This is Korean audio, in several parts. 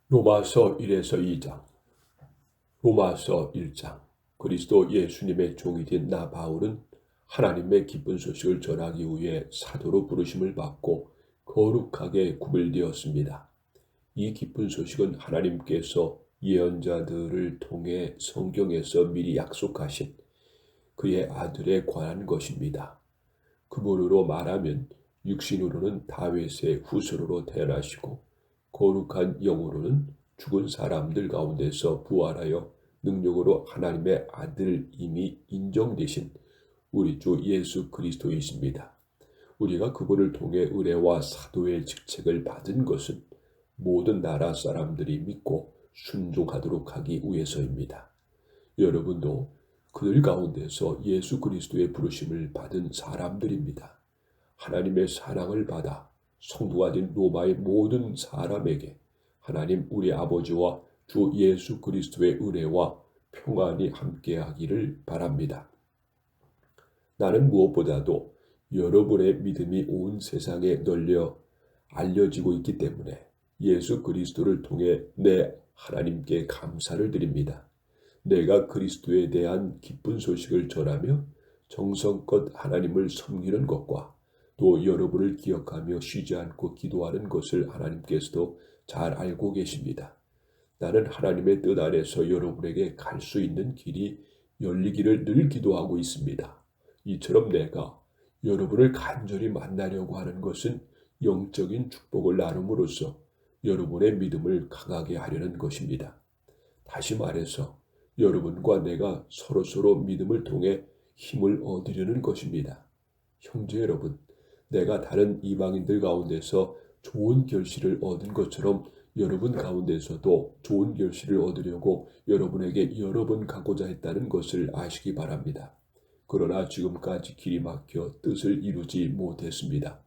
로마서 1에서 2장. 로마서 1장. 그리스도 예수님의 종이 된 나 바울은 하나님의 기쁜 소식을 전하기 위해 사도로 부르심을 받고 거룩하게 구별되었습니다. 이 기쁜 소식은 하나님께서 예언자들을 통해 성경에서 미리 약속하신 그의 아들에 관한 것입니다. 그분으로 말하면 육신으로는 다윗의 후손으로 태어나시고 거룩한 영으로는 죽은 사람들 가운데서 부활하여 능력으로 하나님의 아들임이 인정되신 우리 주 예수 그리스도이십니다. 우리가 그분을 통해 은혜와 사도의 직책을 받은 것은 모든 나라 사람들이 믿고 순종하도록 하기 위해서입니다. 여러분도 그들 가운데서 예수 그리스도의 부르심을 받은 사람들입니다. 하나님의 사랑을 받아 성도가 된 로마의 모든 사람에게 하나님 우리 아버지와 주 예수 그리스도의 은혜와 평안이 함께하기를 바랍니다. 나는 무엇보다도 여러분의 믿음이 온 세상에 널려 알려지고 있기 때문에 예수 그리스도를 통해 내 하나님께 감사를 드립니다. 내가 그리스도에 대한 기쁜 소식을 전하며 정성껏 하나님을 섬기는 것과 또 여러분을 기억하며 쉬지 않고 기도하는 것을 하나님께서도 잘 알고 계십니다. 나는 하나님의 뜻 안에서 여러분에게 갈 수 있는 길이 열리기를 늘 기도하고 있습니다. 이처럼 내가 여러분을 간절히 만나려고 하는 것은 영적인 축복을 나눔으로써 여러분의 믿음을 강하게 하려는 것입니다. 다시 말해서 여러분과 내가 서로서로 믿음을 통해 힘을 얻으려는 것입니다. 형제 여러분, 내가 다른 이방인들 가운데서 좋은 결실을 얻은 것처럼 여러분 가운데서도 좋은 결실을 얻으려고 여러분에게 여러 번 가고자 했다는 것을 아시기 바랍니다. 그러나 지금까지 길이 막혀 뜻을 이루지 못했습니다.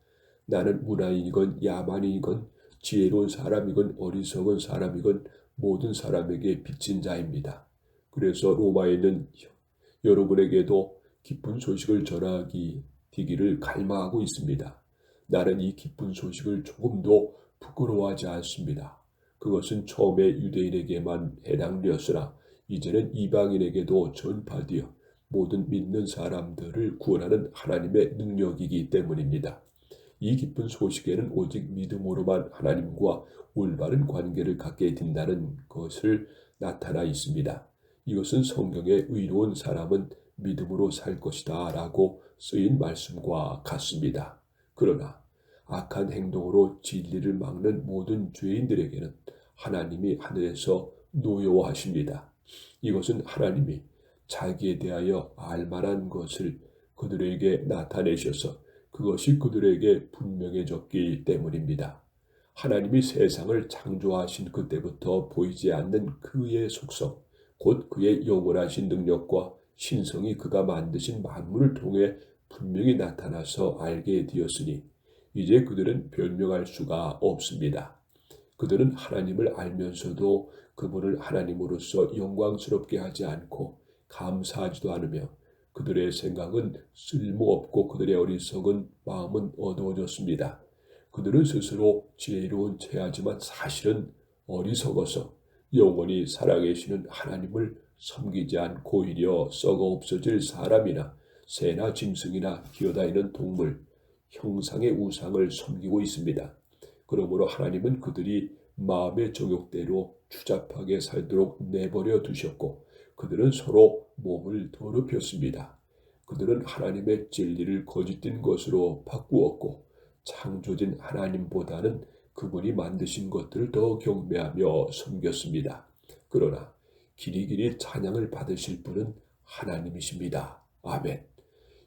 나는 문화인이건 야만인이건 지혜로운 사람이건 어리석은 사람이건 모든 사람에게 빚진 자입니다. 그래서 로마에 있는 여러분에게도 기쁜 소식을 전하기 되기를 갈망하고 있습니다. 나는 이 기쁜 소식을 조금도 부끄러워하지 않습니다. 그것은 처음에 유대인에게만 해당되었으나 이제는 이방인에게도 전파되어 모든 믿는 사람들을 구원하는 하나님의 능력이기 때문입니다. 이 기쁜 소식에는 오직 믿음으로만 하나님과 올바른 관계를 갖게 된다는 것을 나타나 있습니다. 이것은 성경의 의로운 사람은 믿음으로 살 것이다 라고 쓰인 말씀과 같습니다. 그러나 악한 행동으로 진리를 막는 모든 죄인들에게는 하나님이 하늘에서 노여워하십니다. 이것은 하나님이 자기에 대하여 알만한 것을 그들에게 나타내셔서 그것이 그들에게 분명해졌기 때문입니다. 하나님이 세상을 창조하신 그때부터 보이지 않는 그의 속성, 곧 그의 영원하신 능력과 신성이 그가 만드신 만물을 통해 분명히 나타나서 알게 되었으니 이제 그들은 변명할 수가 없습니다. 그들은 하나님을 알면서도 그분을 하나님으로서 영광스럽게 하지 않고 감사하지도 않으며 그들의 생각은 쓸모없고 그들의 어리석은 마음은 어두워졌습니다. 그들은 스스로 지혜로운 체하지만 사실은 어리석어서 영원히 살아계시는 하나님을 섬기지 않고 오히려 썩어 없어질 사람이나 새나 짐승이나 기어다니는 동물, 형상의 우상을 섬기고 있습니다. 그러므로 하나님은 그들이 마음의 정욕대로 추잡하게 살도록 내버려 두셨고 그들은 서로 몸을 더럽혔습니다. 그들은 하나님의 진리를 거짓된 것으로 바꾸었고 창조된 하나님보다는 그분이 만드신 것들을 더 경배하며 섬겼습니다. 그러나 길이길이 찬양을 받으실 분은 하나님이십니다. 아멘.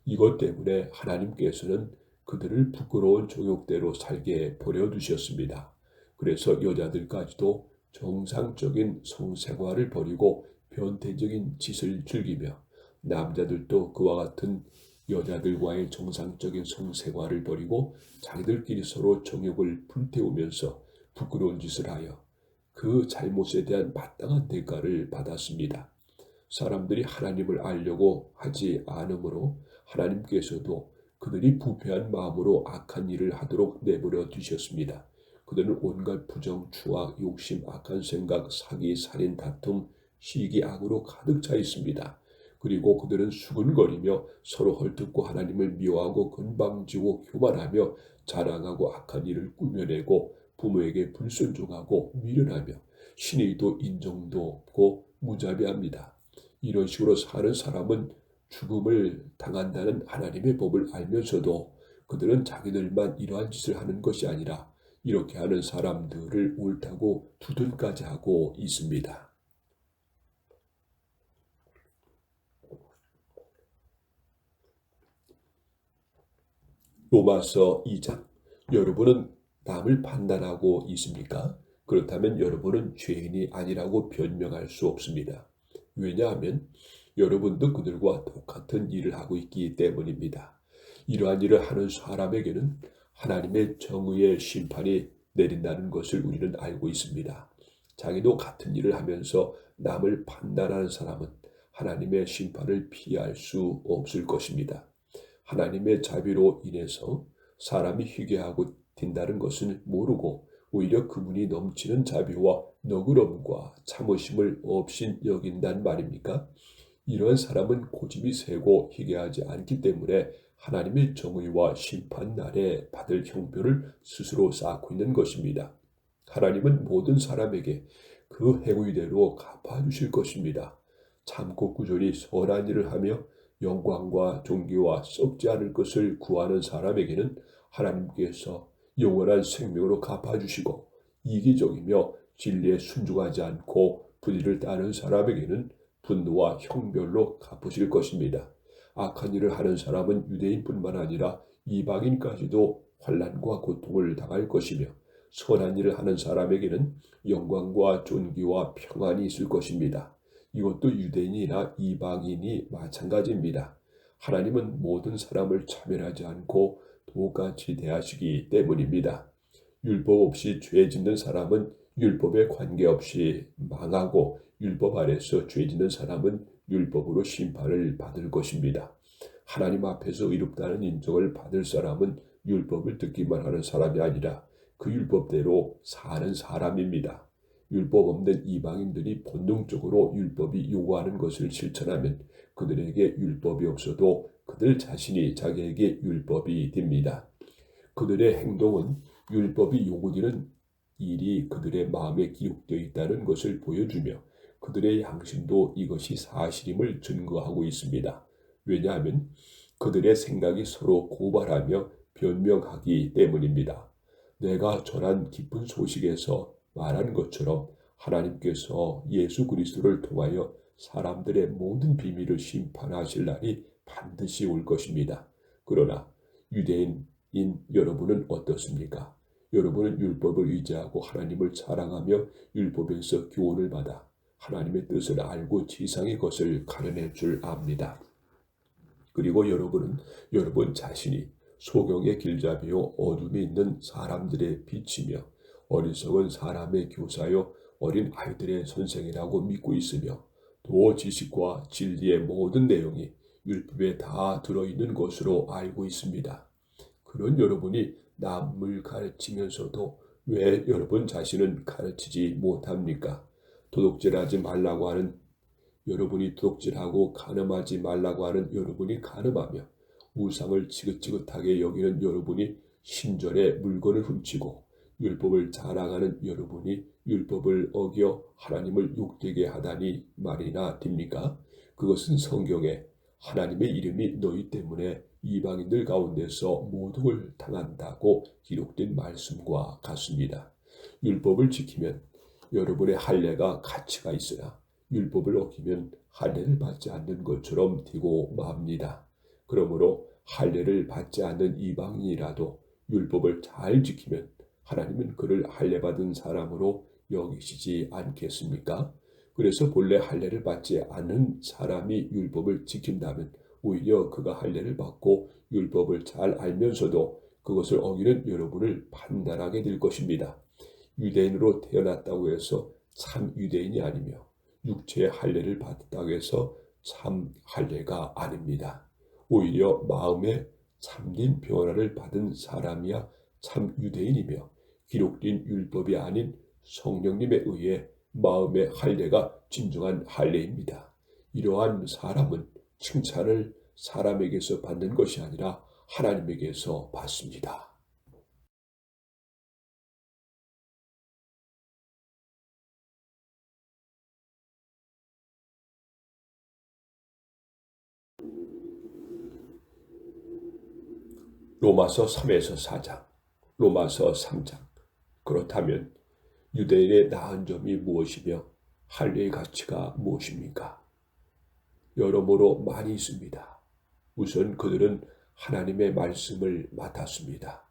이것 때문에 하나님께서는 그들을 부끄러운 정욕대로 살게 버려두셨습니다. 그래서 여자들까지도 정상적인 성생활을 버리고 변태적인 짓을 즐기며 남자들도 그와 같은 여자들과의 정상적인 성생활을 버리고 자기들끼리 서로 정욕을 불태우면서 부끄러운 짓을 하여 그 잘못에 대한 마땅한 대가를 받았습니다. 사람들이 하나님을 알려고 하지 않으므로 하나님께서도 그들이 부패한 마음으로 악한 일을 하도록 내버려 두셨습니다. 그들은 온갖 부정, 추악, 욕심, 악한 생각, 사기, 살인, 다툼, 시기, 악으로 가득 차 있습니다. 그리고 그들은 수근거리며 서로 헐뜯고 하나님을 미워하고 건방지고 교만하며 자랑하고 악한 일을 꾸며내고 부모에게 불순종하고 미련하며 신의도 인정도 없고 무자비합니다. 이런 식으로 사는 사람은 죽음을 당한다는 하나님의 법을 알면서도 그들은 자기들만 이러한 짓을 하는 것이 아니라 이렇게 하는 사람들을 옳다고 두둔까지 하고 있습니다. 로마서 2장. 여러분은 남을 판단하고 있습니까? 그렇다면 여러분은 죄인이 아니라고 변명할 수 없습니다. 왜냐하면 여러분도 그들과 똑같은 일을 하고 있기 때문입니다. 이러한 일을 하는 사람에게는 하나님의 정의의 심판이 내린다는 것을 우리는 알고 있습니다. 자기도 같은 일을 하면서 남을 판단하는 사람은 하나님의 심판을 피할 수 없을 것입니다. 하나님의 자비로 인해서 사람이 회개하고 딘다는 것을 모르고 오히려 그분이 넘치는 자비와 너그러움과 참으심을 없인 여긴단 말입니까? 이러한 사람은 고집이 세고 회개하지 않기 때문에 하나님의 정의와 심판 날에 받을 형편을 스스로 쌓고 있는 것입니다. 하나님은 모든 사람에게 그 행위대로 갚아주실 것입니다. 참고 꾸준히 선한 일을 하며 영광과 존귀와 썩지 않을 것을 구하는 사람에게는 하나님께서 영원한 생명으로 갚아주시고, 이기적이며 진리에 순종하지 않고 불의를 따르는 사람에게는 분노와 형벌로 갚으실 것입니다. 악한 일을 하는 사람은 유대인뿐만 아니라 이방인까지도 환난과 고통을 당할 것이며, 선한 일을 하는 사람에게는 영광과 존귀와 평안이 있을 것입니다. 이것도 유대인이나 이방인이 마찬가지입니다. 하나님은 모든 사람을 차별하지 않고 똑같이 대하시기 때문입니다. 율법 없이 죄 짓는 사람은 율법에 관계없이 망하고, 율법 아래서 죄 짓는 사람은 율법으로 심판을 받을 것입니다. 하나님 앞에서 의롭다는 인정을 받을 사람은 율법을 듣기만 하는 사람이 아니라 그 율법대로 사는 사람입니다. 율법 없는 이방인들이 본능적으로 율법이 요구하는 것을 실천하면 그들에게 율법이 없어도 그들 자신이 자기에게 율법이 됩니다. 그들의 행동은 율법이 요구되는 일이 그들의 마음에 기록되어 있다는 것을 보여주며 그들의 양심도 이것이 사실임을 증거하고 있습니다. 왜냐하면 그들의 생각이 서로 고발하며 변명하기 때문입니다. 내가 전한 기쁜 소식에서 말한 것처럼 하나님께서 예수 그리스도를 통하여 사람들의 모든 비밀을 심판하실 날이 반드시 올 것입니다. 그러나 유대인인 여러분은 어떻습니까? 여러분은 율법을 의지하고 하나님을 사랑하며 율법에서 교훈을 받아 하나님의 뜻을 알고 지상의 것을 가려낼 줄 압니다. 그리고 여러분은 여러분 자신이 소경의 길잡이요 어둠이 있는 사람들의 빛이며 어리석은 사람의 교사요 어린 아이들의 선생이라고 믿고 있으며, 또 지식과 진리의 모든 내용이 율법에 다 들어있는 것으로 알고 있습니다. 그런 여러분이 남을 가르치면서도 왜 여러분 자신은 가르치지 못합니까? 도둑질하지 말라고 하는 여러분이 도둑질하고 간음하지 말라고 하는 여러분이 간음하며, 우상을 지긋지긋하게 여기는 여러분이 신전에 물건을 훔치고, 율법을 자랑하는 여러분이 율법을 어겨 하나님을 욕되게 하다니 말이나 됩니까? 그것은 성경에 하나님의 이름이 너희 때문에 이방인들 가운데서 모독을 당한다고 기록된 말씀과 같습니다. 율법을 지키면 여러분의 할례가 가치가 있으나 율법을 어기면 할례를 받지 않는 것처럼 되고 맙니다. 그러므로 할례를 받지 않는 이방인이라도 율법을 잘 지키면 하나님은 그를 할례받은 사람으로 여기시지 않겠습니까? 그래서 본래 할례를 받지 않은 사람이 율법을 지킨다면 오히려 그가 할례를 받고 율법을 잘 알면서도 그것을 어기는 여러분을 판단하게 될 것입니다. 유대인으로 태어났다고 해서 참 유대인이 아니며 육체의 할례를 받았다고 해서 참 할례가 아닙니다. 오히려 마음에 참된 변화를 받은 사람이야 참 유대인이며 기록된 율법이 아닌 성령님에 의해 마음의 할례가 진정한 할례입니다. 이러한 사람은 칭찬을 사람에게서 받는 것이 아니라 하나님에게서 받습니다. 로마서 3에서 4장, 로마서 3장. 그렇다면 유대인의 나은 점이 무엇이며 할례의 가치가 무엇입니까? 여러모로 많이 있습니다. 우선 그들은 하나님의 말씀을 맡았습니다.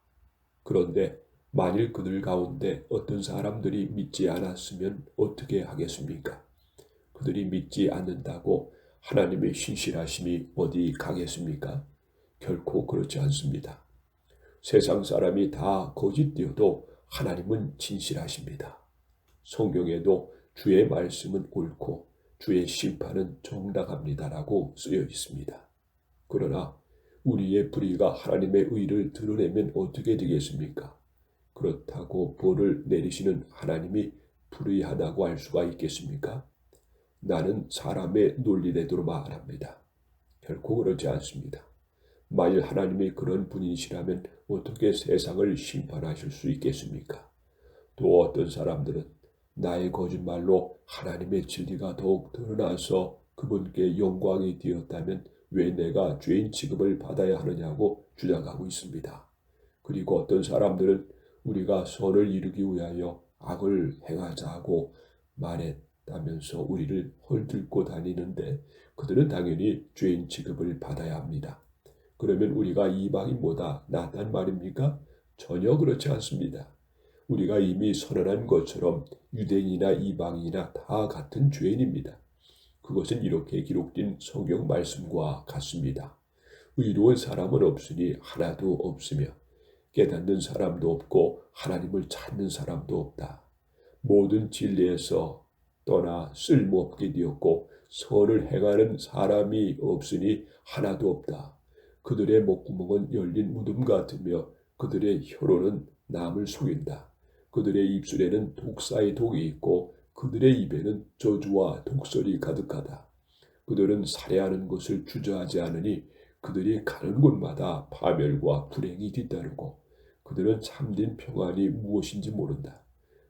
그런데 만일 그들 가운데 어떤 사람들이 믿지 않았으면 어떻게 하겠습니까? 그들이 믿지 않는다고 하나님의 신실하심이 어디 가겠습니까? 결코 그렇지 않습니다. 세상 사람이 다 거짓되어도 하나님은 진실하십니다. 성경에도 주의 말씀은 옳고 주의 심판은 정당합니다라고 쓰여 있습니다. 그러나 우리의 불의가 하나님의 의를 드러내면 어떻게 되겠습니까? 그렇다고 벌을 내리시는 하나님이 불의하다고 할 수가 있겠습니까? 나는 사람의 논리대로 말합니다. 결코 그렇지 않습니다. 만일 하나님이 그런 분이시라면 어떻게 세상을 심판하실 수 있겠습니까? 또 어떤 사람들은 나의 거짓말로 하나님의 진리가 더욱 드러나서 그분께 영광이 되었다면 왜 내가 죄인 취급을 받아야 하느냐고 주장하고 있습니다. 그리고 어떤 사람들은 우리가 선을 이루기 위하여 악을 행하자고 말했다면서 우리를 헐뜯고 다니는데 그들은 당연히 죄인 취급을 받아야 합니다. 그러면 우리가 이방인보다 낫단 말입니까? 전혀 그렇지 않습니다. 우리가 이미 선언한 것처럼 유대인이나 이방인이나 다 같은 죄인입니다. 그것은 이렇게 기록된 성경 말씀과 같습니다. 의로운 사람은 없으니 하나도 없으며 깨닫는 사람도 없고 하나님을 찾는 사람도 없다. 모든 진리에서 떠나 쓸모없게 되었고 선을 행하는 사람이 없으니 하나도 없다. 그들의 목구멍은 열린 무덤 같으며 그들의 혀로는 남을 속인다. 그들의 입술에는 독사의 독이 있고 그들의 입에는 저주와 독설이 가득하다. 그들은 살해하는 것을 주저하지 않으니 그들이 가는 곳마다 파멸과 불행이 뒤따르고 그들은 참된 평안이 무엇인지 모른다.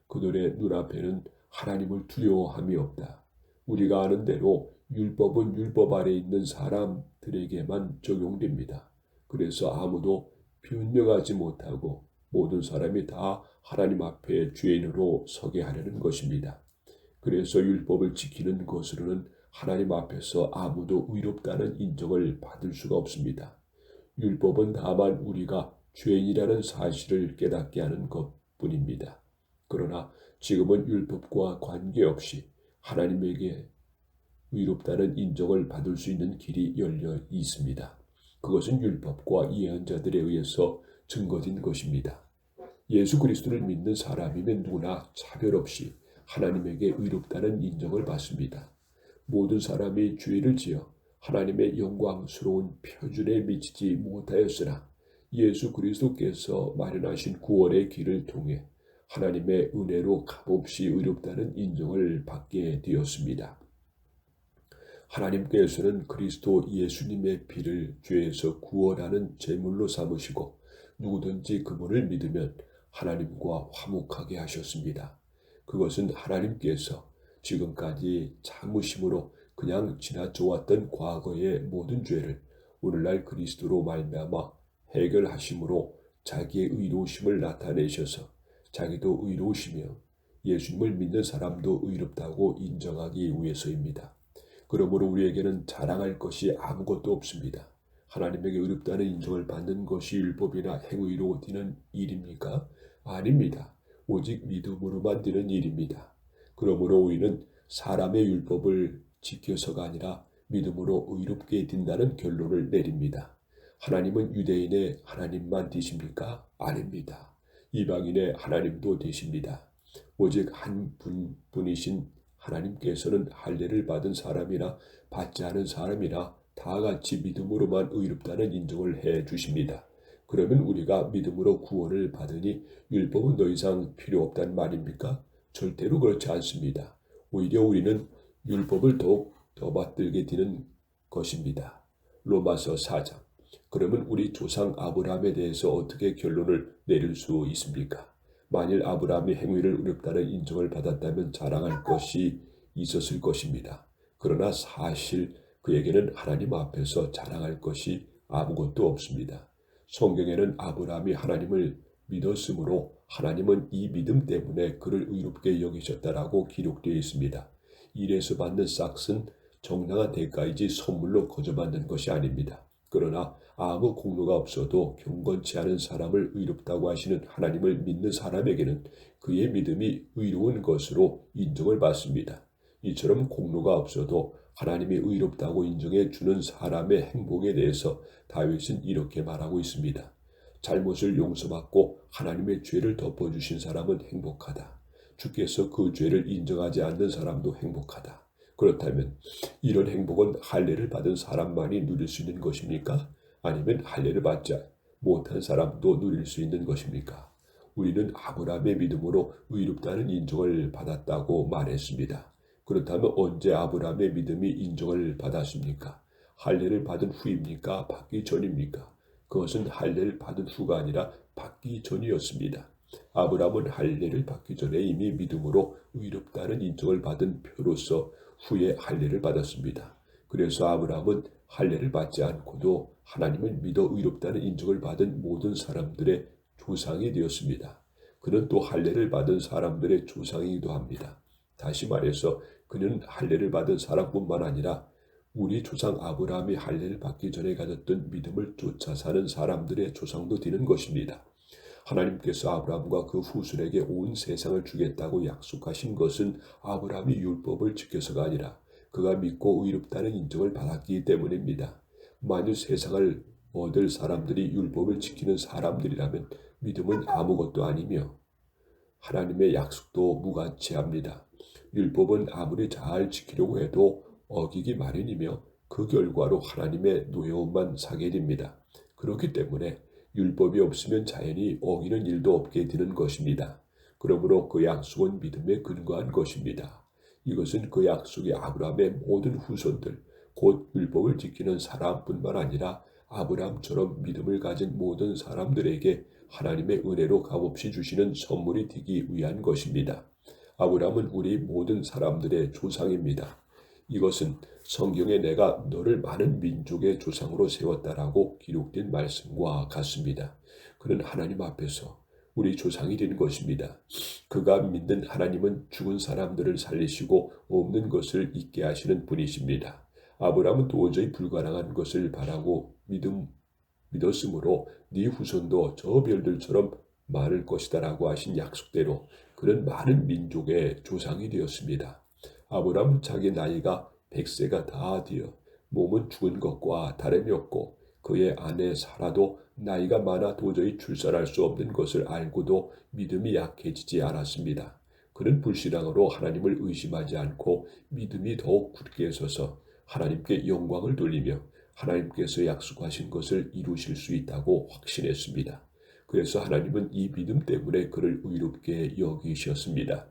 그들의 눈앞에는 하나님을 두려워함이 없다. 우리가 아는 대로 율법은 율법 아래 있는 사람들에게만 적용됩니다. 그래서 아무도 변명하지 못하고 모든 사람이 다 하나님 앞에 죄인으로 서게 하려는 것입니다. 그래서 율법을 지키는 것으로는 하나님 앞에서 아무도 의롭다는 인정을 받을 수가 없습니다. 율법은 다만 우리가 죄인이라는 사실을 깨닫게 하는 것뿐입니다. 그러나 지금은 율법과 관계없이 하나님에게 의롭다는 인정을 받을 수 있는 길이 열려 있습니다. 그것은 율법과 예언자들에 의해서 증거된 것입니다. 예수 그리스도를 믿는 사람이면 누구나 차별 없이 하나님에게 의롭다는 인정을 받습니다. 모든 사람이 죄를 지어 하나님의 영광스러운 표준에 미치지 못하였으나 예수 그리스도께서 마련하신 구원의 길을 통해 하나님의 은혜로 값없이 의롭다는 인정을 받게 되었습니다. 하나님께서는 그리스도 예수님의 피를 죄에서 구원하는 제물로 삼으시고 누구든지 그분을 믿으면 하나님과 화목하게 하셨습니다. 그것은 하나님께서 지금까지 참으심으로 그냥 지나쳐왔던 과거의 모든 죄를 오늘날 그리스도로 말미암아 해결하심으로 자기의 의로우심을 나타내셔서 자기도 의로우시며 예수님을 믿는 사람도 의롭다고 인정하기 위해서입니다. 그러므로 우리에게는 자랑할 것이 아무것도 없습니다. 하나님에게 의롭다는 인정을 받는 것이 율법이나 행위로 되는 일입니까? 아닙니다. 오직 믿음으로만 되는 일입니다. 그러므로 우리는 사람의 율법을 지켜서가 아니라 믿음으로 의롭게 된다는 결론을 내립니다. 하나님은 유대인의 하나님만 되십니까? 아닙니다. 이방인의 하나님도 되십니다. 오직 한 분이신 하나님께서는 할례를 받은 사람이나 받지 않은 사람이나 다 같이 믿음으로만 의롭다는 인정을 해 주십니다. 그러면 우리가 믿음으로 구원을 받으니 율법은 더 이상 필요 없다는 말입니까? 절대로 그렇지 않습니다. 오히려 우리는 율법을 더욱 더 받들게 되는 것입니다. 로마서 4장. 그러면 우리 조상 아브라함에 대해서 어떻게 결론을 내릴 수 있습니까? 만일 아브라함이 행위를 의롭다는 인정을 받았다면 자랑할 것이 있었을 것입니다. 그러나 사실 그에게는 하나님 앞에서 자랑할 것이 아무것도 없습니다. 성경에는 아브라함이 하나님을 믿었으므로 하나님은 이 믿음 때문에 그를 의롭게 여기셨다라고 기록되어 있습니다. 일에서 받는 싹은 정당한 대가이지 선물로 거저받는 것이 아닙니다. 그러나 아무 공로가 없어도 경건치 않은 사람을 의롭다고 하시는 하나님을 믿는 사람에게는 그의 믿음이 의로운 것으로 인정을 받습니다. 이처럼 공로가 없어도 하나님이 의롭다고 인정해 주는 사람의 행복에 대해서 다윗은 이렇게 말하고 있습니다. 잘못을 용서받고 하나님의 죄를 덮어주신 사람은 행복하다. 주께서 그 죄를 인정하지 않는 사람도 행복하다. 그렇다면 이런 행복은 할례를 받은 사람만이 누릴 수 있는 것입니까? 아니면 할례를 받지 못한 사람도 누릴 수 있는 것입니까? 우리는 아브라함의 믿음으로 의롭다는 인정을 받았다고 말했습니다. 그렇다면 언제 아브라함의 믿음이 인정을 받았습니까? 할례를 받은 후입니까? 받기 전입니까? 그것은 할례를 받은 후가 아니라 받기 전이었습니다. 아브라함은 할례를 받기 전에 이미 믿음으로 의롭다는 인정을 받은 표로서 후에 할례를 받았습니다. 그래서 아브라함은 할례를 받지 않고도 하나님을 믿어 의롭다는 인정을 받은 모든 사람들의 조상이 되었습니다. 그는 또 할례를 받은 사람들의 조상이기도 합니다. 다시 말해서 그는 할례를 받은 사람뿐만 아니라 우리 조상 아브라함이 할례를 받기 전에 가졌던 믿음을 쫓아 사는 사람들의 조상도 되는 것입니다. 하나님께서 아브라함과 그 후손에게 온 세상을 주겠다고 약속하신 것은 아브라함이 율법을 지켜서가 아니라 그가 믿고 의롭다는 인정을 받았기 때문입니다. 만일 세상을 얻을 사람들이 율법을 지키는 사람들이라면 믿음은 아무것도 아니며 하나님의 약속도 무가치합니다. 율법은 아무리 잘 지키려고 해도 어기기 마련이며 그 결과로 하나님의 노여움만 사게 됩니다. 그렇기 때문에 율법이 없으면 자연히 어기는 일도 없게 되는 것입니다. 그러므로 그 약속은 믿음에 근거한 것입니다. 이것은 그 약속이 아브라함의 모든 후손들, 곧 율법을 지키는 사람뿐만 아니라 아브라함처럼 믿음을 가진 모든 사람들에게 하나님의 은혜로 값없이 주시는 선물이 되기 위한 것입니다. 아브라함은 우리 모든 사람들의 조상입니다. 이것은 성경에 내가 너를 많은 민족의 조상으로 세웠다라고 기록된 말씀과 같습니다. 그는 하나님 앞에서 우리 조상이 된 것입니다. 그가 믿는 하나님은 죽은 사람들을 살리시고 없는 것을 있게 하시는 분이십니다. 아브라함은 도저히 불가능한 것을 바라고 믿었으므로 네 후손도 저 별들처럼 많을 것이다라고 하신 약속대로 그는 많은 민족의 조상이 되었습니다. 아브라함은 자기 나이가 100세가 다 되어 몸은 죽은 것과 다름이 없고 그의 아내 사라도 나이가 많아 도저히 출산할 수 없는 것을 알고도 믿음이 약해지지 않았습니다. 그는 불신앙으로 하나님을 의심하지 않고 믿음이 더욱 굳게 서서 하나님께 영광을 돌리며 하나님께서 약속하신 것을 이루실 수 있다고 확신했습니다. 그래서 하나님은 이 믿음 때문에 그를 의롭게 여기셨습니다.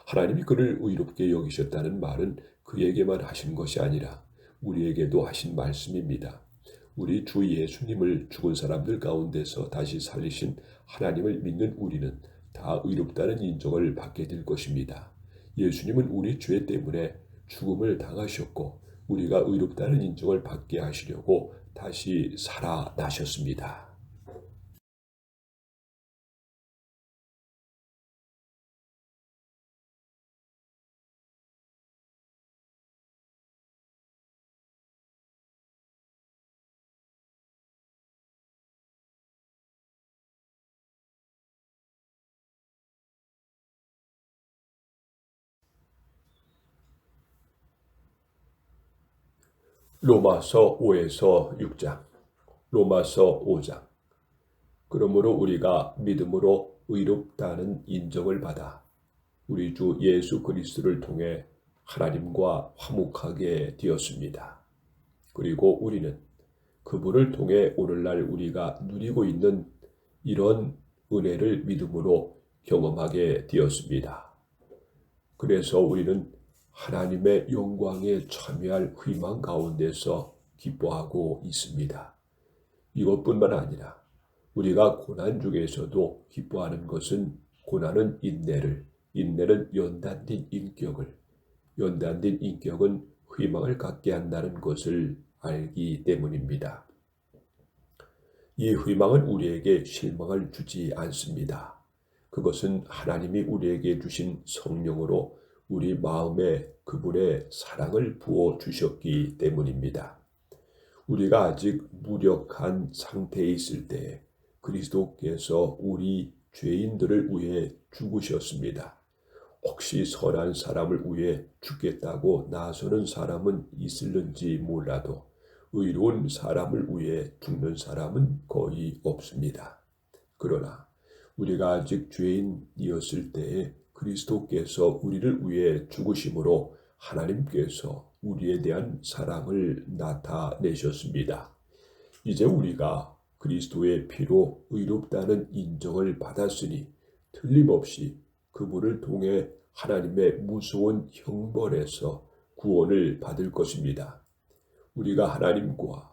하나님이 그를 의롭게 여기셨다는 말은 그에게만 하신 것이 아니라 우리에게도 하신 말씀입니다. 우리 주 예수님을 죽은 사람들 가운데서 다시 살리신 하나님을 믿는 우리는 다 의롭다는 인정을 받게 될 것입니다. 예수님은 우리 죄 때문에 죽음을 당하셨고 우리가 의롭다는 인정을 받게 하시려고 다시 살아나셨습니다. 로마서 5에서 6장, 로마서 5장. 그러므로 우리가 믿음으로 의롭다는 인정을 받아 우리 주 예수 그리스도를 통해 하나님과 화목하게 되었습니다. 그리고 우리는 그분을 통해 오늘날 우리가 누리고 있는 이런 은혜를 믿음으로 경험하게 되었습니다. 그래서 우리는 하나님의 영광에 참여할 희망 가운데서 기뻐하고 있습니다. 이것뿐만 아니라 우리가 고난 중에서도 기뻐하는 것은 고난은 인내를, 인내는 연단된 인격을, 연단된 인격은 희망을 갖게 한다는 것을 알기 때문입니다. 이 희망은 우리에게 실망을 주지 않습니다. 그것은 하나님이 우리에게 주신 성령으로 우리 마음에 그분의 사랑을 부어 주셨기 때문입니다. 우리가 아직 무력한 상태에 있을 때에 그리스도께서 우리 죄인들을 위해 죽으셨습니다. 혹시 선한 사람을 위해 죽겠다고 나서는 사람은 있을는지 몰라도 의로운 사람을 위해 죽는 사람은 거의 없습니다. 그러나 우리가 아직 죄인이었을 때에 그리스도께서 우리를 위해 죽으심으로 하나님께서 우리에 대한 사랑을 나타내셨습니다. 이제 우리가 그리스도의 피로 의롭다는 인정을 받았으니 틀림없이 그분을 통해 하나님의 무서운 형벌에서 구원을 받을 것입니다. 우리가 하나님과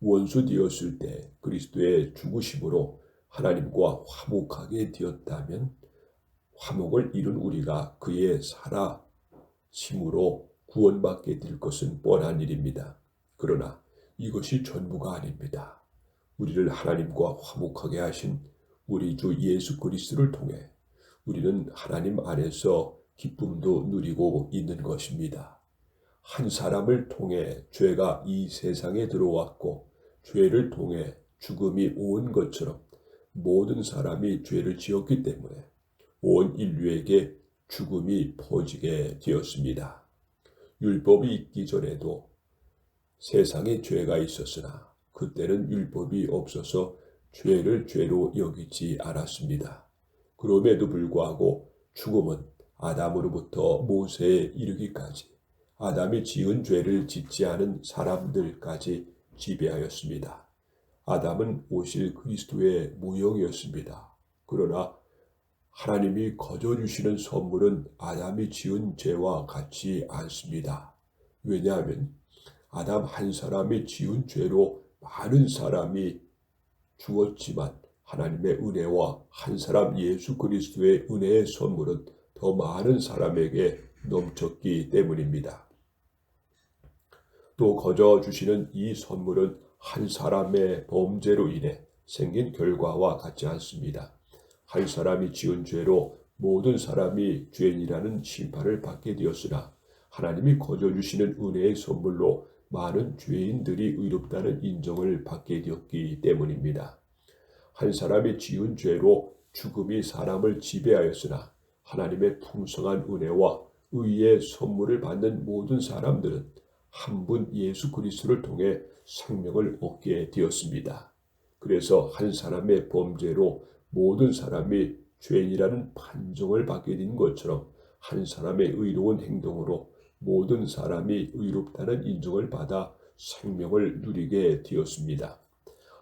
원수 되었을 때 그리스도의 죽으심으로 하나님과 화목하게 되었다면 화목을 이룬 우리가 그의 살아심으로 구원받게 될 것은 뻔한 일입니다. 그러나 이것이 전부가 아닙니다. 우리를 하나님과 화목하게 하신 우리 주 예수 그리스도를 통해 우리는 하나님 안에서 기쁨도 누리고 있는 것입니다. 한 사람을 통해 죄가 이 세상에 들어왔고 죄를 통해 죽음이 온 것처럼 모든 사람이 죄를 지었기 때문에 온 인류에게 죽음이 퍼지게 되었습니다. 율법이 있기 전에도 세상에 죄가 있었으나 그때는 율법이 없어서 죄를 죄로 여기지 않았습니다. 그럼에도 불구하고 죽음은 아담으로부터 모세에 이르기까지 아담이 지은 죄를 짓지 않은 사람들까지 지배하였습니다. 아담은 오실 그리스도의 모형이었습니다. 그러나 하나님이 거저 주시는 선물은 아담이 지은 죄와 같지 않습니다. 왜냐하면 아담 한 사람이 지은 죄로 많은 사람이 죽었지만 하나님의 은혜와 한 사람 예수 그리스도의 은혜의 선물은 더 많은 사람에게 넘쳤기 때문입니다. 또 거저 주시는 이 선물은 한 사람의 범죄로 인해 생긴 결과와 같지 않습니다. 한 사람이 지은 죄로 모든 사람이 죄인이라는 심판을 받게 되었으나 하나님이 거저 주시는 은혜의 선물로 많은 죄인들이 의롭다는 인정을 받게 되었기 때문입니다. 한 사람이 지은 죄로 죽음이 사람을 지배하였으나 하나님의 풍성한 은혜와 의의 선물을 받는 모든 사람들은 한 분 예수 그리스도를 통해 생명을 얻게 되었습니다. 그래서 한 사람의 범죄로 모든 사람이 죄인이라는 판정을 받게 된 것처럼 한 사람의 의로운 행동으로 모든 사람이 의롭다는 인정을 받아 생명을 누리게 되었습니다.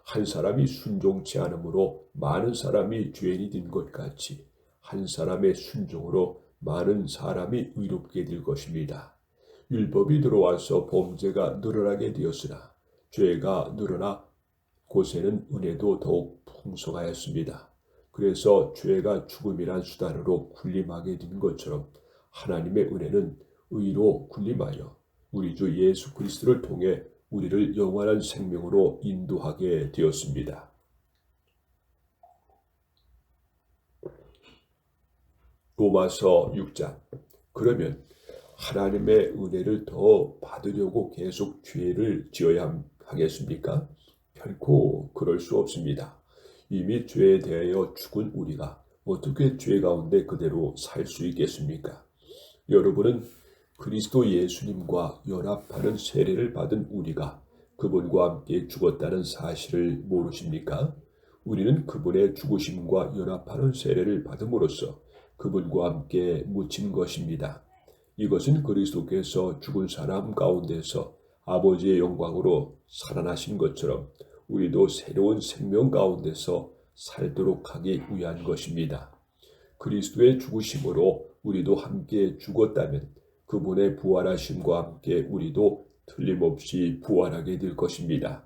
한 사람이 순종치 않음으로 많은 사람이 죄인이 된 것 같이 한 사람의 순종으로 많은 사람이 의롭게 될 것입니다. 율법이 들어와서 범죄가 늘어나게 되었으나 죄가 늘어나 곳에는 은혜도 더욱 풍성하였습니다. 그래서 죄가 죽음이란 수단으로 군림하게 된 것처럼 하나님의 은혜는 의로 군림하여 우리 주 예수 그리스도를 통해 우리를 영원한 생명으로 인도하게 되었습니다. 로마서 6장. 그러면 하나님의 은혜를 더 받으려고 계속 죄를 지어야 하겠습니까? 결코 그럴 수 없습니다. 이미 죄에 대하여 죽은 우리가 어떻게 죄 가운데 그대로 살 수 있겠습니까? 여러분은 그리스도 예수님과 연합하는 세례를 받은 우리가 그분과 함께 죽었다는 사실을 모르십니까? 우리는 그분의 죽으심과 연합하는 세례를 받음으로써 그분과 함께 묻힌 것입니다. 이것은 그리스도께서 죽은 사람 가운데서 아버지의 영광으로 살아나신 것처럼 우리도 새로운 생명 가운데서 살도록 하기 위한 것입니다. 그리스도의 죽으심으로 우리도 함께 죽었다면 그분의 부활하심과 함께 우리도 틀림없이 부활하게 될 것입니다.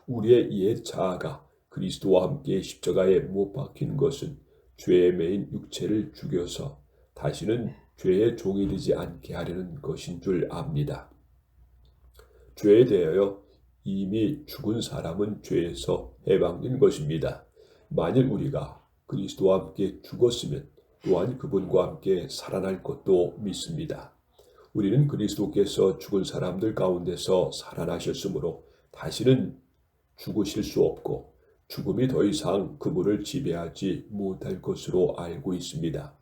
우리의 옛 자아가 그리스도와 함께 십자가에 못 박힌 것은 죄에 매인 육체를 죽여서 다시는 죄의 종이 되지 않게 하려는 것인 줄 압니다. 죄에 대하여 이미 죽은 사람은 죄에서 해방된 것입니다. 만일 우리가 그리스도와 함께 죽었으면 또한 그분과 함께 살아날 것도 믿습니다. 우리는 그리스도께서 죽은 사람들 가운데서 살아나셨으므로 다시는 죽으실 수 없고 죽음이 더 이상 그분을 지배하지 못할 것으로 알고 있습니다.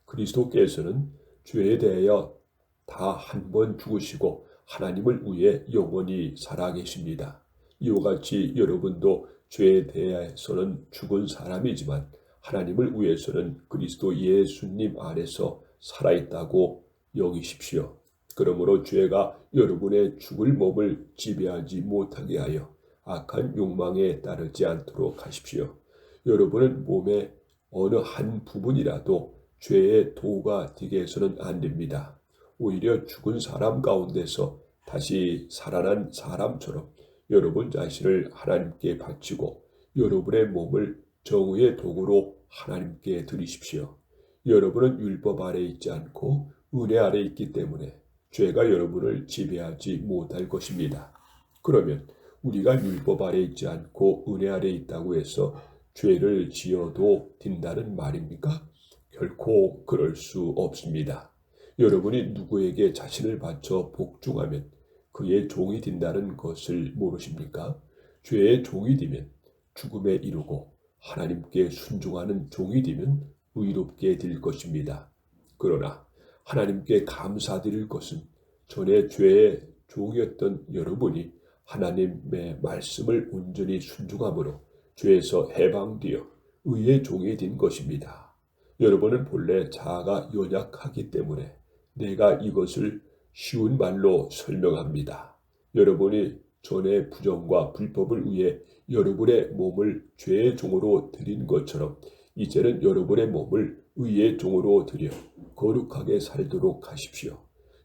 그리스도께서는 죄에 대하여 다 한 번 죽으시고 하나님을 위해 영원히 살아계십니다. 이와 같이 여러분도 죄에 대해서는 죽은 사람이지만 하나님을 위해서는 그리스도 예수님 안에서 살아있다고 여기십시오. 그러므로 죄가 여러분의 죽을 몸을 지배하지 못하게 하여 악한 욕망에 따르지 않도록 하십시오. 여러분은 몸의 어느 한 부분이라도 죄의 도구가 되게 해서는 안 됩니다. 오히려 죽은 사람 가운데서 다시 살아난 사람처럼 여러분 자신을 하나님께 바치고 여러분의 몸을 정의의 도구로 하나님께 드리십시오. 여러분은 율법 아래 있지 않고 은혜 아래 있기 때문에 죄가 여러분을 지배하지 못할 것입니다. 그러면 우리가 율법 아래 있지 않고 은혜 아래 있다고 해서 죄를 지어도 된다는 말입니까? 결코 그럴 수 없습니다. 여러분이 누구에게 자신을 바쳐 복종하면 그의 종이 된다는 것을 모르십니까? 죄의 종이 되면 죽음에 이르고 하나님께 순종하는 종이 되면 의롭게 될 것입니다. 그러나 하나님께 감사드릴 것은 전에 죄의 종이었던 여러분이 하나님의 말씀을 온전히 순종함으로 죄에서 해방되어 의의 종이 된 것입니다. 여러분은 본래 자아가 연약하기 때문에 내가 이것을 쉬운 말로 설명합니다. 여러분이 전에 부정과 불법을 위해 여러분의 몸을 죄의 종으로 드린 것처럼 이제는 여러분의 몸을 의의 종으로 드려 거룩하게 살도록 하십시오.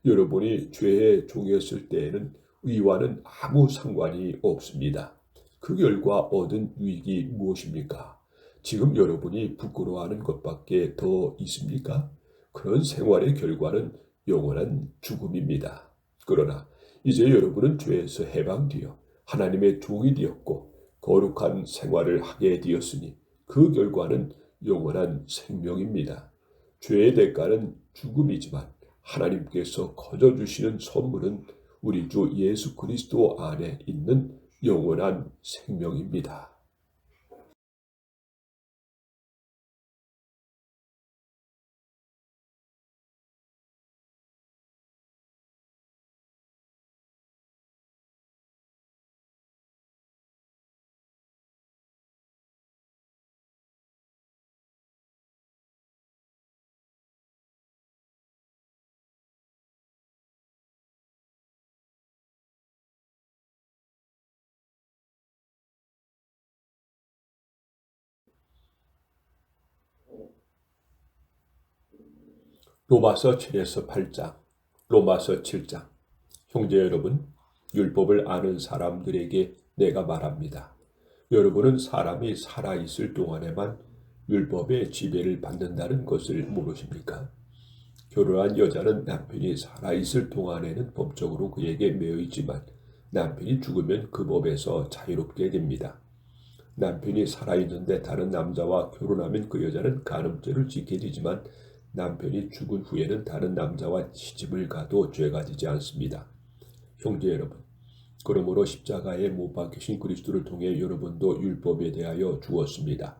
여러분이 죄의 종이었을 때에는 의와는 아무 상관이 없습니다. 그 결과 얻은 유익이 무엇입니까? 지금 여러분이 부끄러워하는 것밖에 더 있습니까? 그런 생활의 결과는 영원한 죽음입니다. 그러나 이제 여러분은 죄에서 해방되어 하나님의 종이 되었고 거룩한 생활을 하게 되었으니 그 결과는 영원한 생명입니다. 죄의 대가는 죽음이지만 하나님께서 거저 주시는 선물은 우리 주 예수 그리스도 안에 있는 영원한 생명입니다. 로마서 7에서 8장, 로마서 7장. 형제 여러분, 율법을 아는 사람들에게 내가 말합니다. 여러분은 사람이 살아있을 동안에만 율법의 지배를 받는다는 것을 모르십니까? 결혼한 여자는 남편이 살아있을 동안에는 법적으로 그에게 매여 있지만 남편이 죽으면 그 법에서 자유롭게 됩니다. 남편이 살아있는데 다른 남자와 결혼하면 그 여자는 간음죄를 지게 되지만 남편이 죽은 후에는 다른 남자와 시집을 가도 죄가 되지 않습니다. 형제 여러분, 그러므로 십자가에 못 박히신 그리스도를 통해 여러분도 율법에 대하여 죽었습니다.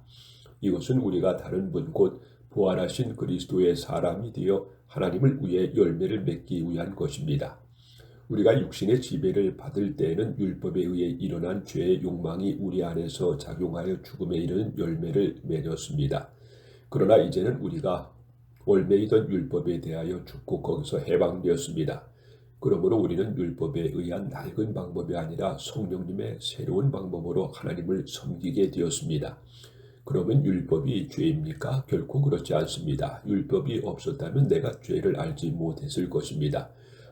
이것은 우리가 다른 분 곧 부활하신 그리스도의 사람이 되어 하나님을 위해 열매를 맺기 위한 것입니다. 우리가 육신의 지배를 받을 때에는 율법에 의해 일어난 죄의 욕망이 우리 안에서 작용하여 죽음에 이르는 열매를 맺었습니다. 그러나 이제는 우리가 월매이던 율법에 대하여 죽고 거기서 해방되었습니다. 그러므로 우리는 율법에 의한 낡은 방법이 아니라 성령님의 새로운 방법으로 하나님을 섬기게 되었습니다. 그러면 율법이 죄입니까? 결코 그렇지 않습니다. 율법이 없었다면 내가 죄를 알지 못했을 것입니다.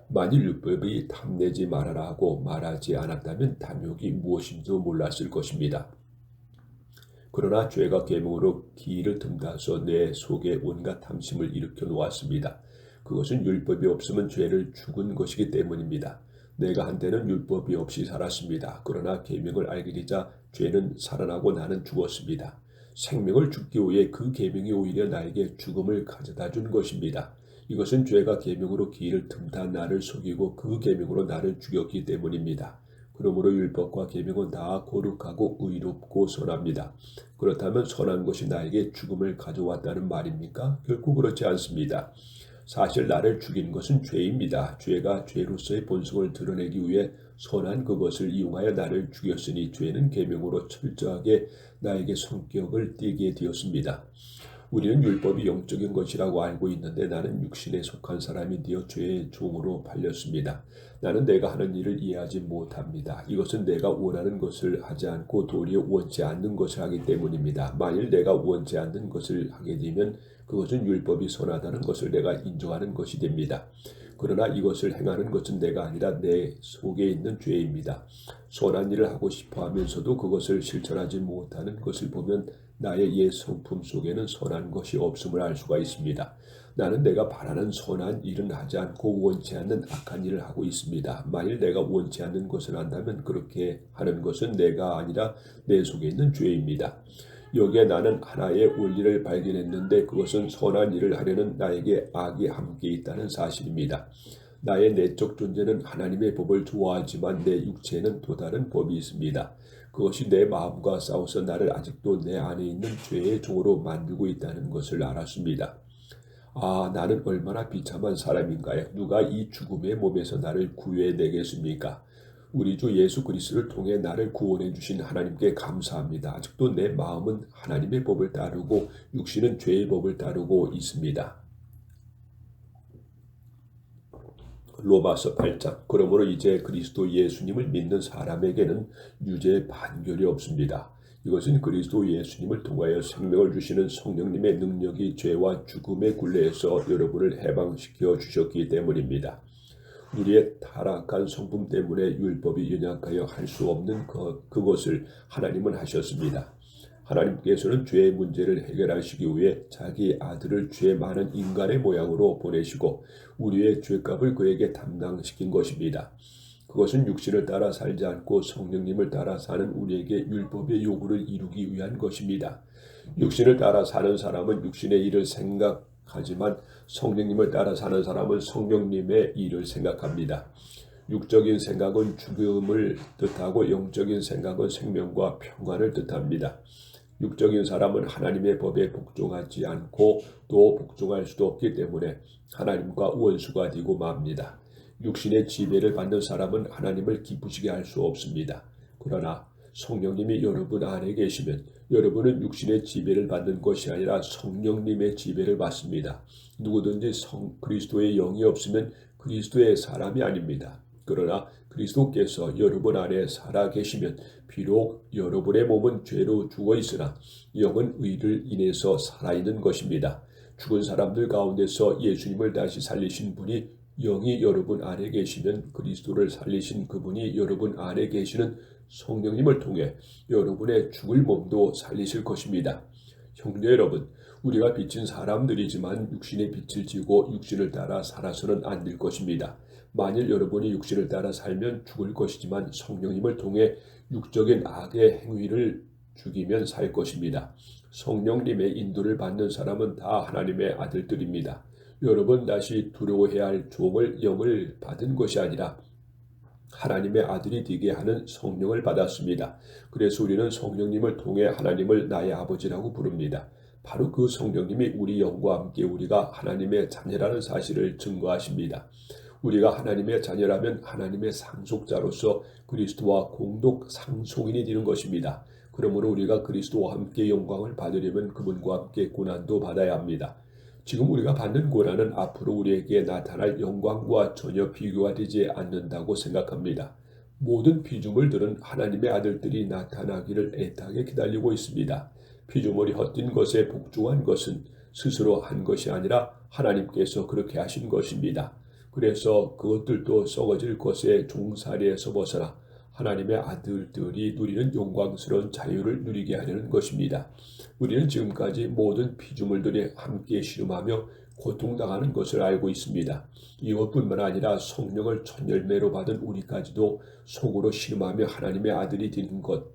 만일 율법이 탐내지 말아라 하고 말하지 않았다면 탐욕이 무엇인지도 몰랐을 것입니다. 그러나 죄가 계명으로 기일을 틈타서 내 속에 온갖 탐심을 일으켜 놓았습니다. 그것은 율법이 없으면 죄를 죽은 것이기 때문입니다. 내가 한때는 율법이 없이 살았습니다. 그러나 계명을 알게 되자 죄는 살아나고 나는 죽었습니다. 생명을 죽기 위해 그 계명이 오히려 나에게 죽음을 가져다 준 것입니다. 이것은 죄가 계명으로 기일을 틈타 나를 속이고 그 계명으로 나를 죽였기 때문입니다. 그러므로 율법과 계명은 다 거룩하고 의롭고 선합니다. 그렇다면 선한 것이 나에게 죽음을 가져왔다는 말입니까? 결코 그렇지 않습니다. 사실 나를 죽인 것은 죄입니다. 죄가 죄로서의 본성을 드러내기 위해 선한 그것을 이용하여 나를 죽였으니 죄는 계명으로 철저하게 나에게 성격을 띠게 되었습니다. 우리는 율법이 영적인 것이라고 알고 있는데 나는 육신에 속한 사람이 되어 죄의 종으로 팔렸습니다. 나는 내가 하는 일을 이해하지 못합니다. 이것은 내가 원하는 것을 하지 않고 도리어 원치 않는 것을 하기 때문입니다. 만일 내가 원치 않는 것을 하게 되면 그것은 율법이 선하다는 것을 내가 인정하는 것이 됩니다. 그러나 이것을 행하는 것은 내가 아니라 내 속에 있는 죄입니다. 선한 일을 하고 싶어 하면서도 그것을 실천하지 못하는 것을 보면 나의 옛 성품 속에는 선한 것이 없음을 알 수가 있습니다. 나는 내가 바라는 선한 일은 하지 않고 원치 않는 악한 일을 하고 있습니다. 만일 내가 원치 않는 것을 한다면 그렇게 하는 것은 내가 아니라 내 속에 있는 죄입니다. 여기에 나는 하나의 원리를 발견했는데 그것은 선한 일을 하려는 나에게 악이 함께 있다는 사실입니다. 나의 내적 존재는 하나님의 법을 좋아하지만 내 육체에는 또 다른 법이 있습니다. 그것이 내 마음과 싸워서 나를 아직도 내 안에 있는 죄의 종으로 만들고 있다는 것을 알았습니다. 아, 나는 얼마나 비참한 사람인가요? 누가 이 죽음의 몸에서 나를 구해내겠습니까? 우리 주 예수 그리스도를 통해 나를 구원해 주신 하나님께 감사합니다. 아직도 내 마음은 하나님의 법을 따르고 육신은 죄의 법을 따르고 있습니다. 로마서 8장. 그러므로 이제 그리스도 예수님을 믿는 사람에게는 유죄 판결이 없습니다. 이것은 그리스도 예수님을 통하여 생명을 주시는 성령님의 능력이 죄와 죽음의 굴레에서 여러분을 해방시켜 주셨기 때문입니다. 우리의 타락한 성품 때문에 율법이 연약하여 할 수 없는 그것을 하나님은 하셨습니다. 하나님께서는 죄의 문제를 해결하시기 위해 자기 아들을 죄 많은 인간의 모양으로 보내시고 우리의 죄값을 그에게 담당시킨 것입니다. 그것은 육신을 따라 살지 않고 성령님을 따라 사는 우리에게 율법의 요구를 이루기 위한 것입니다. 육신을 따라 사는 사람은 육신의 일을 생각하지만 성령님을 따라 사는 사람은 성령님의 일을 생각합니다. 육적인 생각은 죽음을 뜻하고 영적인 생각은 생명과 평안을 뜻합니다. 육적인 사람은 하나님의 법에 복종하지 않고 또 복종할 수도 없기 때문에 하나님과 원수가 되고 맙니다. 육신의 지배를 받는 사람은 하나님을 기쁘시게 할 수 없습니다. 그러나 성령님이 여러분 안에 계시면 여러분은 육신의 지배를 받는 것이 아니라 성령님의 지배를 받습니다. 누구든지 그리스도의 영이 없으면 그리스도의 사람이 아닙니다. 그러나 그리스도께서 여러분 안에 살아 계시면 비록 여러분의 몸은 죄로 죽어 있으나 영은 의를 인해서 살아있는 것입니다. 죽은 사람들 가운데서 예수님을 다시 살리신 분이 영이 여러분 안에 계시면 그리스도를 살리신 그분이 여러분 안에 계시는 성령님을 통해 여러분의 죽을 몸도 살리실 것입니다. 형제 여러분, 우리가 빛인 사람들이지만 육신의 빛을 지고 육신을 따라 살아서는 안 될 것입니다. 만일 여러분이 육신을 따라 살면 죽을 것이지만 성령님을 통해 육적인 악의 행위를 죽이면 살 것입니다. 성령님의 인도를 받는 사람은 다 하나님의 아들들입니다. 여러분 다시 두려워해야 할 종을 영을 받은 것이 아니라 하나님의 아들이 되게 하는 성령을 받았습니다. 그래서 우리는 성령님을 통해 하나님을 나의 아버지라고 부릅니다. 바로 그 성령님이 우리 영과 함께 우리가 하나님의 자녀라는 사실을 증거하십니다. 우리가 하나님의 자녀라면 하나님의 상속자로서 그리스도와 공동 상속인이 되는 것입니다. 그러므로 우리가 그리스도와 함께 영광을 받으려면 그분과 함께 고난도 받아야 합니다. 지금 우리가 받는 고난은 앞으로 우리에게 나타날 영광과 전혀 비교가 되지 않는다고 생각합니다. 모든 피조물들은 하나님의 아들들이 나타나기를 애타게 기다리고 있습니다. 피조물이 헛된 것에 복종한 것은 스스로 한 것이 아니라 하나님께서 그렇게 하신 것입니다. 그래서 그것들도 썩어질 것에 종살이에서 벗어나 하나님의 아들들이 누리는 영광스러운 자유를 누리게 하려는 것입니다. 우리는 지금까지 모든 피조물들이 함께 씨름하며 고통당하는 것을 알고 있습니다. 이것뿐만 아니라 성령을 첫 열매로 받은 우리까지도 속으로 씨름하며 하나님의 아들이 되는 것,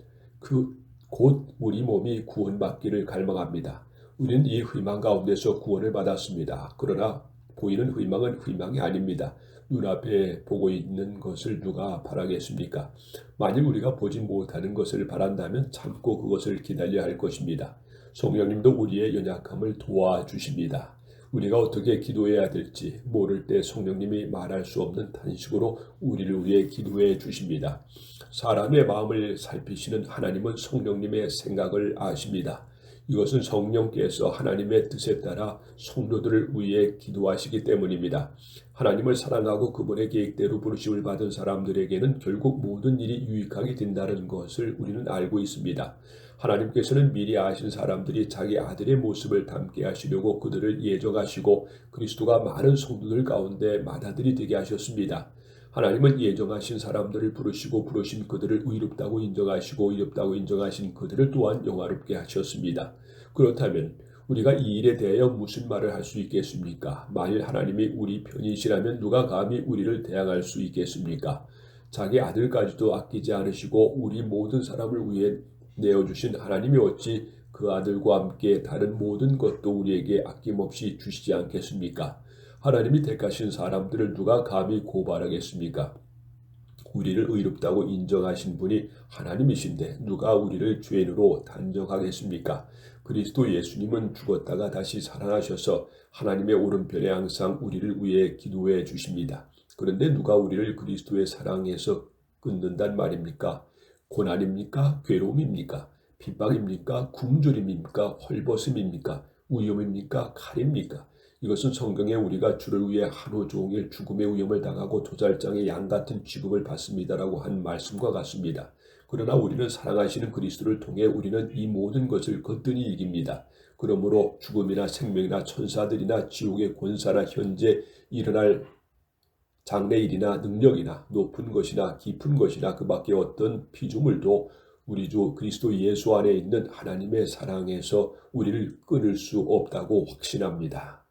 곧 우리 몸이 구원받기를 갈망합니다. 우리는 이 희망 가운데서 구원을 받았습니다. 그러나 보이는 희망은 희망이 아닙니다. 눈앞에 보고 있는 것을 누가 바라겠습니까? 만일 우리가 보지 못하는 것을 바란다면 참고 그것을 기다려야 할 것입니다. 성령님도 우리의 연약함을 도와주십니다. 우리가 어떻게 기도해야 될지 모를 때 성령님이 말할 수 없는 탄식으로 우리를 위해 기도해 주십니다. 사람의 마음을 살피시는 하나님은 성령님의 생각을 아십니다. 이것은 성령께서 하나님의 뜻에 따라 성도들을 위해 기도하시기 때문입니다. 하나님을 사랑하고 그분의 계획대로 부르심을 받은 사람들에게는 결국 모든 일이 유익하게 된다는 것을 우리는 알고 있습니다. 하나님께서는 미리 아신 사람들이 자기 아들의 모습을 담게 하시려고 그들을 예정하시고 그리스도가 많은 성도들 가운데 맏아들이 되게 하셨습니다. 하나님은 예정하신 사람들을 부르시고 부르신 그들을 의롭다고 인정하시고 의롭다고 인정하신 그들을 또한 영화롭게 하셨습니다. 그렇다면 우리가 이 일에 대하여 무슨 말을 할 수 있겠습니까? 만일 하나님이 우리 편이시라면 누가 감히 우리를 대항할 수 있겠습니까? 자기 아들까지도 아끼지 않으시고 우리 모든 사람을 위해 내어주신 하나님이 어찌 그 아들과 함께 다른 모든 것도 우리에게 아낌없이 주시지 않겠습니까? 하나님이 택하신 사람들을 누가 감히 고발하겠습니까? 우리를 의롭다고 인정하신 분이 하나님이신데 누가 우리를 죄인으로 단정하겠습니까? 그리스도 예수님은 죽었다가 다시 살아나셔서 하나님의 오른편에 항상 우리를 위해 기도해 주십니다. 그런데 누가 우리를 그리스도의 사랑에서 끊는단 말입니까? 고난입니까? 괴로움입니까? 핍박입니까? 굶주림입니까? 헐벗음입니까? 위험입니까? 칼입니까? 이것은 성경에 우리가 주를 위해 하루 종일 죽음의 위험을 당하고 도살장의 양 같은 취급을 받습니다라고 한 말씀과 같습니다. 그러나 우리는 사랑하시는 그리스도를 통해 우리는 이 모든 것을 거뜬히 이깁니다. 그러므로 죽음이나 생명이나 천사들이나 지옥의 권사나 현재 일어날 장래일이나 능력이나 높은 것이나 깊은 것이나 그 밖에 어떤 피조물도 우리 주 그리스도 예수 안에 있는 하나님의 사랑에서 우리를 끊을 수 없다고 확신합니다.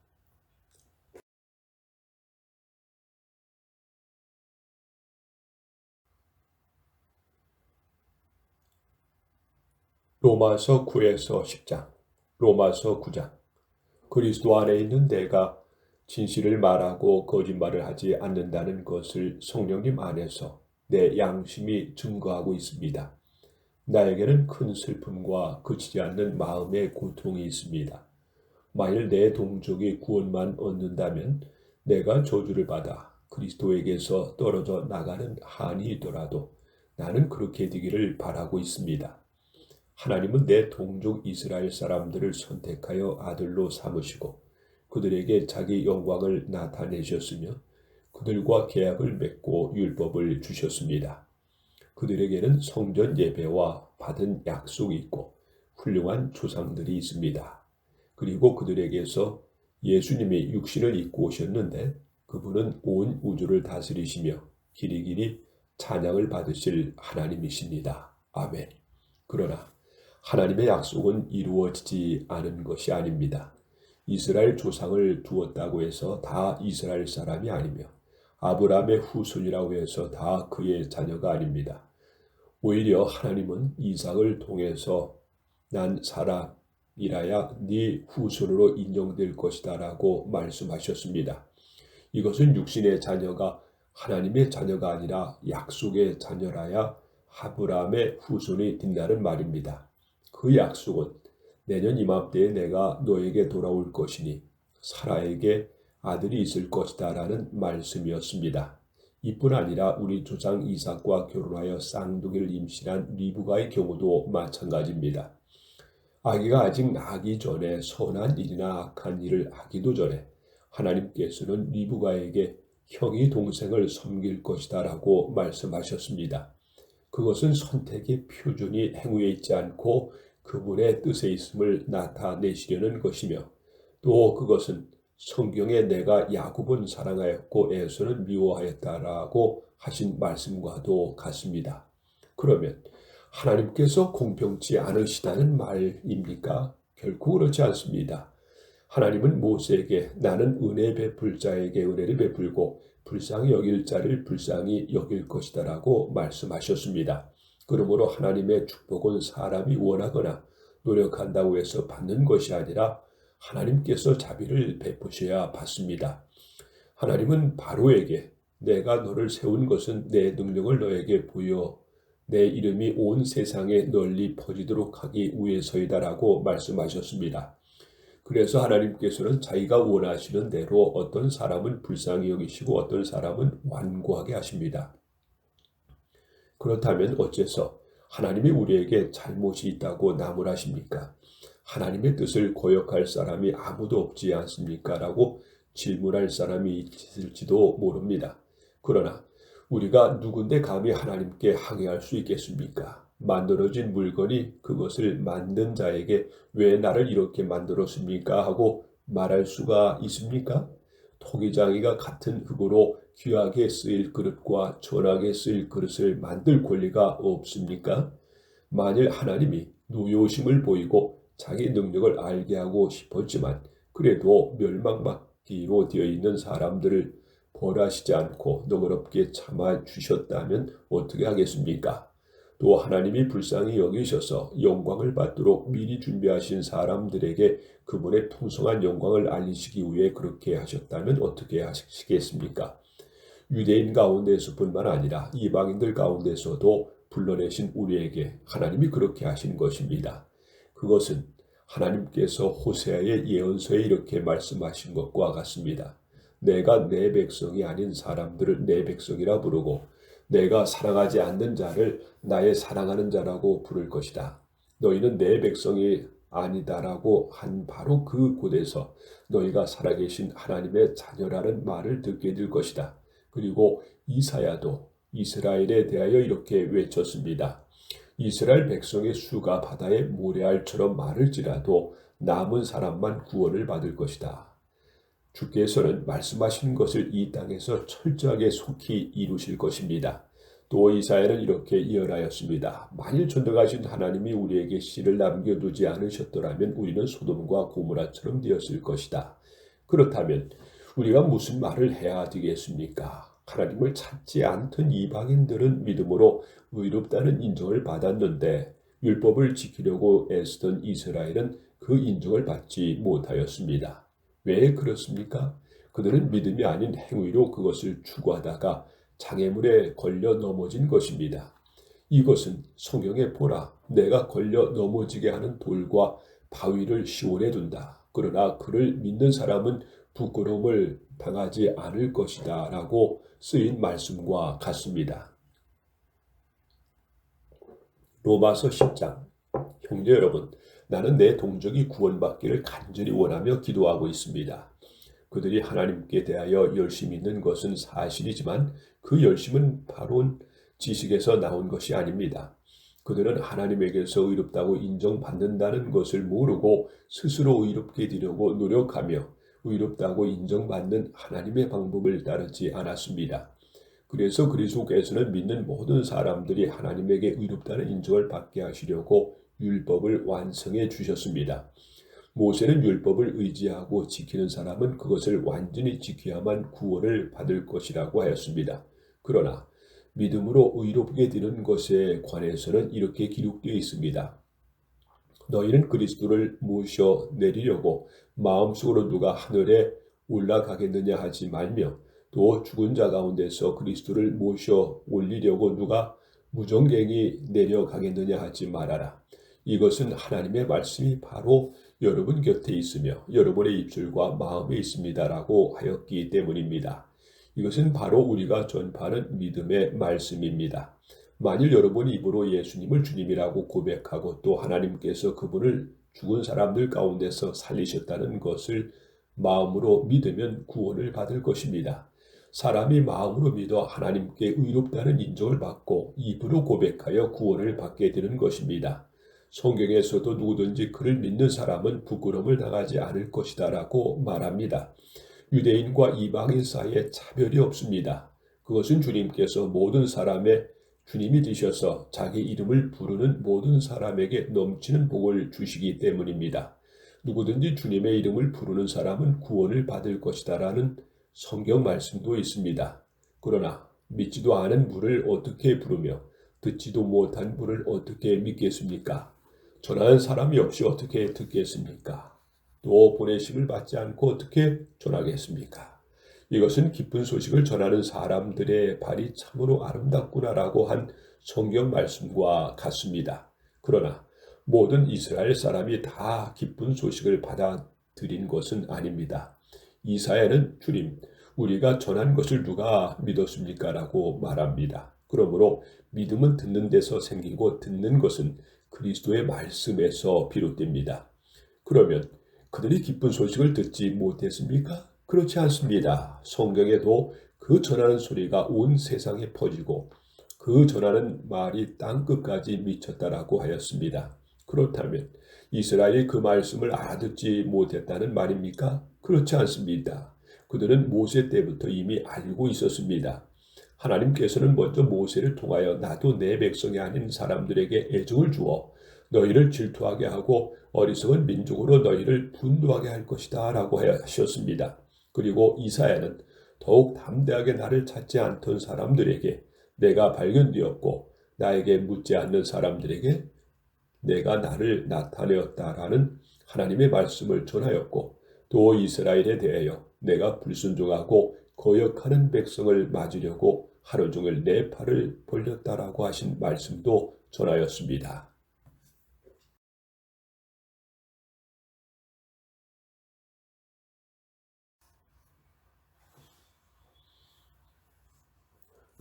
로마서 9에서 10장, 로마서 9장. 그리스도 안에 있는 내가 진실을 말하고 거짓말을 하지 않는다는 것을 성령님 안에서 내 양심이 증거하고 있습니다. 나에게는 큰 슬픔과 그치지 않는 마음의 고통이 있습니다. 만일 내 동족이 구원만 얻는다면 내가 저주를 받아 그리스도에게서 떨어져 나가는 한이 있더라도 나는 그렇게 되기를 바라고 있습니다. 하나님은 내 동족 이스라엘 사람들을 선택하여 아들로 삼으시고 그들에게 자기 영광을 나타내셨으며 그들과 계약을 맺고 율법을 주셨습니다. 그들에게는 성전 예배와 받은 약속이 있고 훌륭한 조상들이 있습니다. 그리고 그들에게서 예수님이 육신을 입고 오셨는데 그분은 온 우주를 다스리시며 길이길이 찬양을 받으실 하나님이십니다. 아멘. 그러나 하나님의 약속은 이루어지지 않은 것이 아닙니다. 이스라엘 조상을 두었다고 해서 다 이스라엘 사람이 아니며 아브라함의 후손이라고 해서 다 그의 자녀가 아닙니다. 오히려 하나님은 이삭을 통해서 난 사람이라야 네 후손으로 인정될 것이다 라고 말씀하셨습니다. 이것은 육신의 자녀가 하나님의 자녀가 아니라 약속의 자녀라야 아브라함의 후손이 된다는 말입니다. 그 약속은 내년 이맘때에 내가 너에게 돌아올 것이니 사라에게 아들이 있을 것이다 라는 말씀이었습니다. 이뿐 아니라 우리 조상 이삭과 결혼하여 쌍둥이를 임신한 리브가의 경우도 마찬가지입니다. 아기가 아직 나기 전에 선한 일이나 악한 일을 하기도 전에 하나님께서는 리브가에게 형이 동생을 섬길 것이다 라고 말씀하셨습니다. 그것은 선택의 표준이 행위에 있지 않고 그분의 뜻에 있음을 나타내시려는 것이며 또 그것은 성경에 내가 야곱은 사랑하였고 에서는 미워하였다라고 하신 말씀과도 같습니다. 그러면 하나님께서 공평치 않으시다는 말입니까? 결코 그렇지 않습니다. 하나님은 모세에게 나는 은혜 베풀 자에게 은혜를 베풀고 불쌍히 여길 자를 불쌍히 여길 것이다 라고 말씀하셨습니다. 그러므로 하나님의 축복은 사람이 원하거나 노력한다고 해서 받는 것이 아니라 하나님께서 자비를 베푸셔야 받습니다. 하나님은 바로에게 내가 너를 세운 것은 내 능력을 너에게 보여 내 이름이 온 세상에 널리 퍼지도록 하기 위해서이다 라고 말씀하셨습니다. 그래서 하나님께서는 자기가 원하시는 대로 어떤 사람은 불쌍히 여기시고 어떤 사람은 완고하게 하십니다. 그렇다면 어째서 하나님이 우리에게 잘못이 있다고 나무라십니까? 하나님의 뜻을 거역할 사람이 아무도 없지 않습니까? 라고 질문할 사람이 있을지도 모릅니다. 그러나 우리가 누군데 감히 하나님께 항의할 수 있겠습니까? 만들어진 물건이 그것을 만든 자에게 왜 나를 이렇게 만들었습니까? 하고 말할 수가 있습니까? 토기장이가 같은 흙으로 귀하게 쓰일 그릇과 전하게 쓰일 그릇을 만들 권리가 없습니까? 만일 하나님이 노요심을 보이고 자기 능력을 알게 하고 싶었지만 그래도 멸망받기로 되어 있는 사람들을 벌하시지 않고 너그럽게 참아주셨다면 어떻게 하겠습니까? 또 하나님이 불쌍히 여기셔서 영광을 받도록 미리 준비하신 사람들에게 그분의 풍성한 영광을 알리시기 위해 그렇게 하셨다면 어떻게 하시겠습니까? 유대인 가운데서뿐만 아니라 이방인들 가운데서도 불러내신 우리에게 하나님이 그렇게 하신 것입니다. 그것은 하나님께서 호세아의 예언서에 이렇게 말씀하신 것과 같습니다. 내가 내 백성이 아닌 사람들을 내 백성이라 부르고 내가 사랑하지 않는 자를 나의 사랑하는 자라고 부를 것이다. 너희는 내 백성이 아니다라고 한 바로 그 곳에서 너희가 살아계신 하나님의 자녀라는 말을 듣게 될 것이다. 그리고 이사야도 이스라엘에 대하여 이렇게 외쳤습니다. 이스라엘 백성의 수가 바다의 모래알처럼 마를지라도 남은 사람만 구원을 받을 것이다. 주께서는 말씀하신 것을 이 땅에서 철저하게 속히 이루실 것입니다. 또 이사야는 이렇게 예언하였습니다. 만일 전능하신 하나님이 우리에게 씨를 남겨두지 않으셨더라면 우리는 소돔과 고모라처럼 되었을 것이다. 그렇다면 우리가 무슨 말을 해야 되겠습니까? 하나님을 찾지 않던 이방인들은 믿음으로 의롭다는 인정을 받았는데 율법을 지키려고 애쓰던 이스라엘은 그 인정을 받지 못하였습니다. 왜 그렇습니까? 그들은 믿음이 아닌 행위로 그것을 추구하다가 장애물에 걸려 넘어진 것입니다. 이것은 성경에 보라, 내가 걸려 넘어지게 하는 돌과 바위를 시온에 둔다. 그러나 그를 믿는 사람은 부끄러움을 당하지 않을 것이다 라고 쓰인 말씀과 같습니다. 로마서 10장. 형제 여러분, 나는 내 동족이 구원받기를 간절히 원하며 기도하고 있습니다. 그들이 하나님께 대하여 열심히 있는 것은 사실이지만 그 열심은 바로 지식에서 나온 것이 아닙니다. 그들은 하나님에게서 의롭다고 인정받는다는 것을 모르고 스스로 의롭게 되려고 노력하며 의롭다고 인정받는 하나님의 방법을 따르지 않았습니다. 그래서 그리스도께서는 믿는 모든 사람들이 하나님에게 의롭다는 인정을 받게 하시려고 율법을 완성해 주셨습니다. 모세는 율법을 의지하고 지키는 사람은 그것을 완전히 지켜야만 구원을 받을 것이라고 하였습니다. 그러나 믿음으로 의롭게 되는 것에 관해서는 이렇게 기록되어 있습니다. 너희는 그리스도를 모셔 내리려고 마음속으로 누가 하늘에 올라가겠느냐 하지 말며 또 죽은 자 가운데서 그리스도를 모셔 올리려고 누가 무정갱이 내려가겠느냐 하지 말아라. 이것은 하나님의 말씀이 바로 여러분 곁에 있으며 여러분의 입술과 마음에 있습니다라고 하였기 때문입니다. 이것은 바로 우리가 전파하는 믿음의 말씀입니다. 만일 여러분이 입으로 예수님을 주님이라고 고백하고 또 하나님께서 그분을 죽은 사람들 가운데서 살리셨다는 것을 마음으로 믿으면 구원을 받을 것입니다. 사람이 마음으로 믿어 하나님께 의롭다는 인정을 받고 입으로 고백하여 구원을 받게 되는 것입니다. 성경에서도 누구든지 그를 믿는 사람은 부끄러움을 당하지 않을 것이다 라고 말합니다. 유대인과 이방인 사이에 차별이 없습니다. 그것은 주님께서 모든 사람의 주님이 되셔서 자기 이름을 부르는 모든 사람에게 넘치는 복을 주시기 때문입니다. 누구든지 주님의 이름을 부르는 사람은 구원을 받을 것이다 라는 성경 말씀도 있습니다. 그러나 믿지도 않은 분을 어떻게 부르며 듣지도 못한 분을 어떻게 믿겠습니까? 전하는 사람이 없이 어떻게 듣겠습니까? 또 보내심을 받지 않고 어떻게 전하겠습니까? 이것은 기쁜 소식을 전하는 사람들의 발이 참으로 아름답구나라고 한 성경 말씀과 같습니다. 그러나 모든 이스라엘 사람이 다 기쁜 소식을 받아들인 것은 아닙니다. 이사야는 주님, 우리가 전한 것을 누가 믿었습니까? 라고 말합니다. 그러므로 믿음은 듣는 데서 생기고 듣는 것은 그리스도의 말씀에서 비롯됩니다. 그러면 그들이 기쁜 소식을 듣지 못했습니까? 그렇지 않습니다. 성경에도 그 전하는 소리가 온 세상에 퍼지고 그 전하는 말이 땅끝까지 미쳤다라고 하였습니다. 그렇다면 이스라엘이 그 말씀을 알아듣지 못했다는 말입니까? 그렇지 않습니다. 그들은 모세 때부터 이미 알고 있었습니다. 하나님께서는 먼저 모세를 통하여 나도 내 백성이 아닌 사람들에게 애정을 주어 너희를 질투하게 하고 어리석은 민족으로 너희를 분노하게 할 것이다 라고 하셨습니다. 그리고 이사야는 더욱 담대하게 나를 찾지 않던 사람들에게 내가 발견되었고 나에게 묻지 않는 사람들에게 내가 나를 나타내었다라는 하나님의 말씀을 전하였고 또 이스라엘에 대하여 내가 불순종하고 거역하는 백성을 맞으려고 하루 종일 내 팔을 벌렸다라고 하신 말씀도 전하였습니다.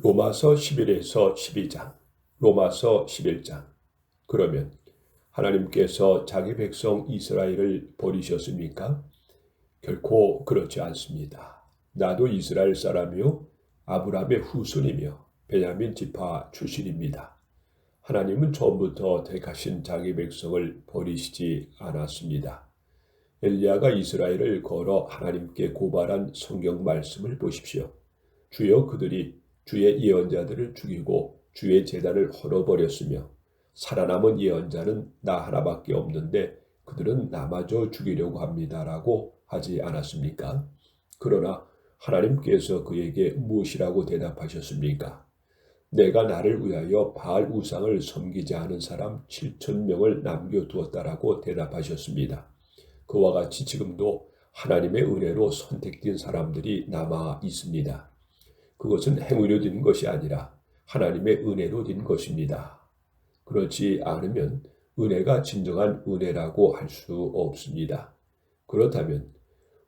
로마서 11에서 12장, 로마서 11장. 그러면 하나님께서 자기 백성 이스라엘을 버리셨습니까? 결코 그렇지 않습니다. 나도 이스라엘 사람이요 아브라함의 후손이며 베냐민 지파 출신입니다. 하나님은 처음부터 택하신 자기 백성을 버리시지 않았습니다. 엘리야가 이스라엘을 걸어 하나님께 고발한 성경 말씀을 보십시오. 주여 그들이 주의 예언자들을 죽이고 주의 제단을 헐어버렸으며 살아남은 예언자는 나 하나밖에 없는데 그들은 나마저 죽이려고 합니다라고 하지 않았습니까? 그러나 하나님께서 그에게 무엇이라고 대답하셨습니까? 내가 나를 위하여 바알 우상을 섬기지 않은 사람 7,000명을 남겨두었다라고 대답하셨습니다. 그와 같이 지금도 하나님의 은혜로 선택된 사람들이 남아 있습니다. 그것은 행위로 된 것이 아니라 하나님의 은혜로 된 것입니다. 그렇지 않으면 은혜가 진정한 은혜라고 할 수 없습니다. 그렇다면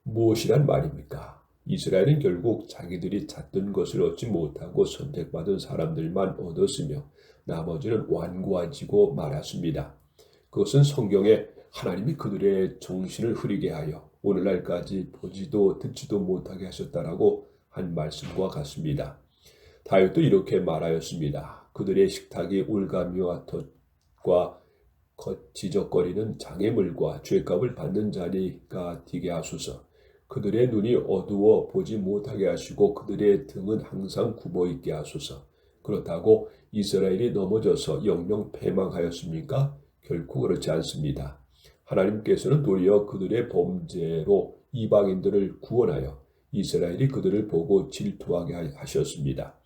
무엇이란 말입니까? 이스라엘은 결국 자기들이 찾던 것을 얻지 못하고 선택받은 사람들만 얻었으며 나머지는 완고해지고 말았습니다. 그것은 성경에 하나님이 그들의 정신을 흐리게 하여 오늘날까지 보지도 듣지도 못하게 하셨다라고 한 말씀과 같습니다. 다윗도 이렇게 말하였습니다. 그들의 식탁이 올가미와 덫과 지적거리는 장애물과 죄값을 받는 자리가 되게 하소서. 그들의 눈이 어두워 보지 못하게 하시고 그들의 등은 항상 굽어 있게 하소서. 그렇다고 이스라엘이 넘어져서 영영 패망하였습니까? 결코 그렇지 않습니다. 하나님께서는 도리어 그들의 범죄로 이방인들을 구원하여 이스라엘이 그들을 보고 질투하게 하셨습니다.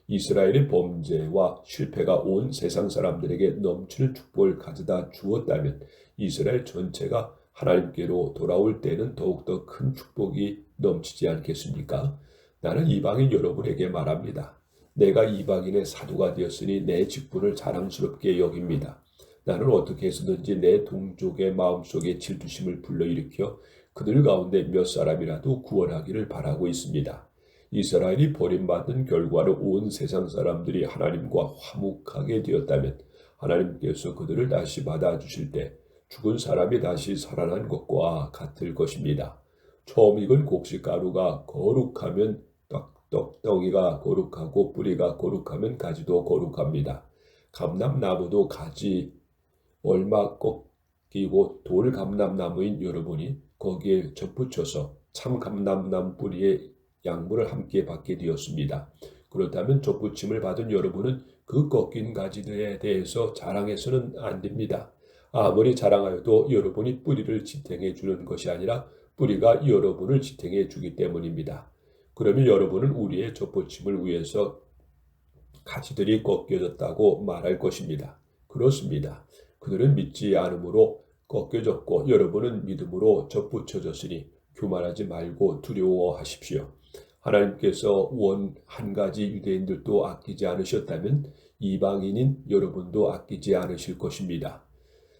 이스라엘의 범죄와 실패가 온 세상 사람들에게 넘치는 축복을 가져다 주었다면 이스라엘 전체가 하나님께로 돌아올 때는 더욱더 큰 축복이 넘치지 않겠습니까? 나는 이방인 여러분에게 말합니다. 내가 이방인의 사도가 되었으니 내 직분을 자랑스럽게 여깁니다. 나는 어떻게 해서든지 내 동족의 마음속에 질투심을 불러일으켜 그들 가운데 몇 사람이라도 구원하기를 바라고 있습니다. 이스라엘이 버림받은 결과로 온 세상 사람들이 하나님과 화목하게 되었다면 하나님께서 그들을 다시 받아주실 때 죽은 사람이 다시 살아난 것과 같을 것입니다. 처음 익은 곡식가루가 거룩하면 떡덩이가 거룩하고 뿌리가 거룩하면 가지도 거룩합니다. 감람나무도 가지 얼마 꺾이고 돌 감람나무인 여러분이 거기에 접붙여서 참 감람나무 뿌리에 양분을 함께 받게 되었습니다. 그렇다면 접붙임을 받은 여러분은 그 꺾인 가지들에 대해서 자랑해서는 안 됩니다. 아무리 자랑하여도 여러분이 뿌리를 지탱해 주는 것이 아니라 뿌리가 여러분을 지탱해 주기 때문입니다. 그러면 여러분은 우리의 접붙임을 위해서 가지들이 꺾여졌다고 말할 것입니다. 그렇습니다. 그들은 믿지 않음으로 꺾여졌고 여러분은 믿음으로 접붙여졌으니 교만하지 말고 두려워하십시오. 하나님께서 원 한 가지 유대인들도 아끼지 않으셨다면 이방인인 여러분도 아끼지 않으실 것입니다.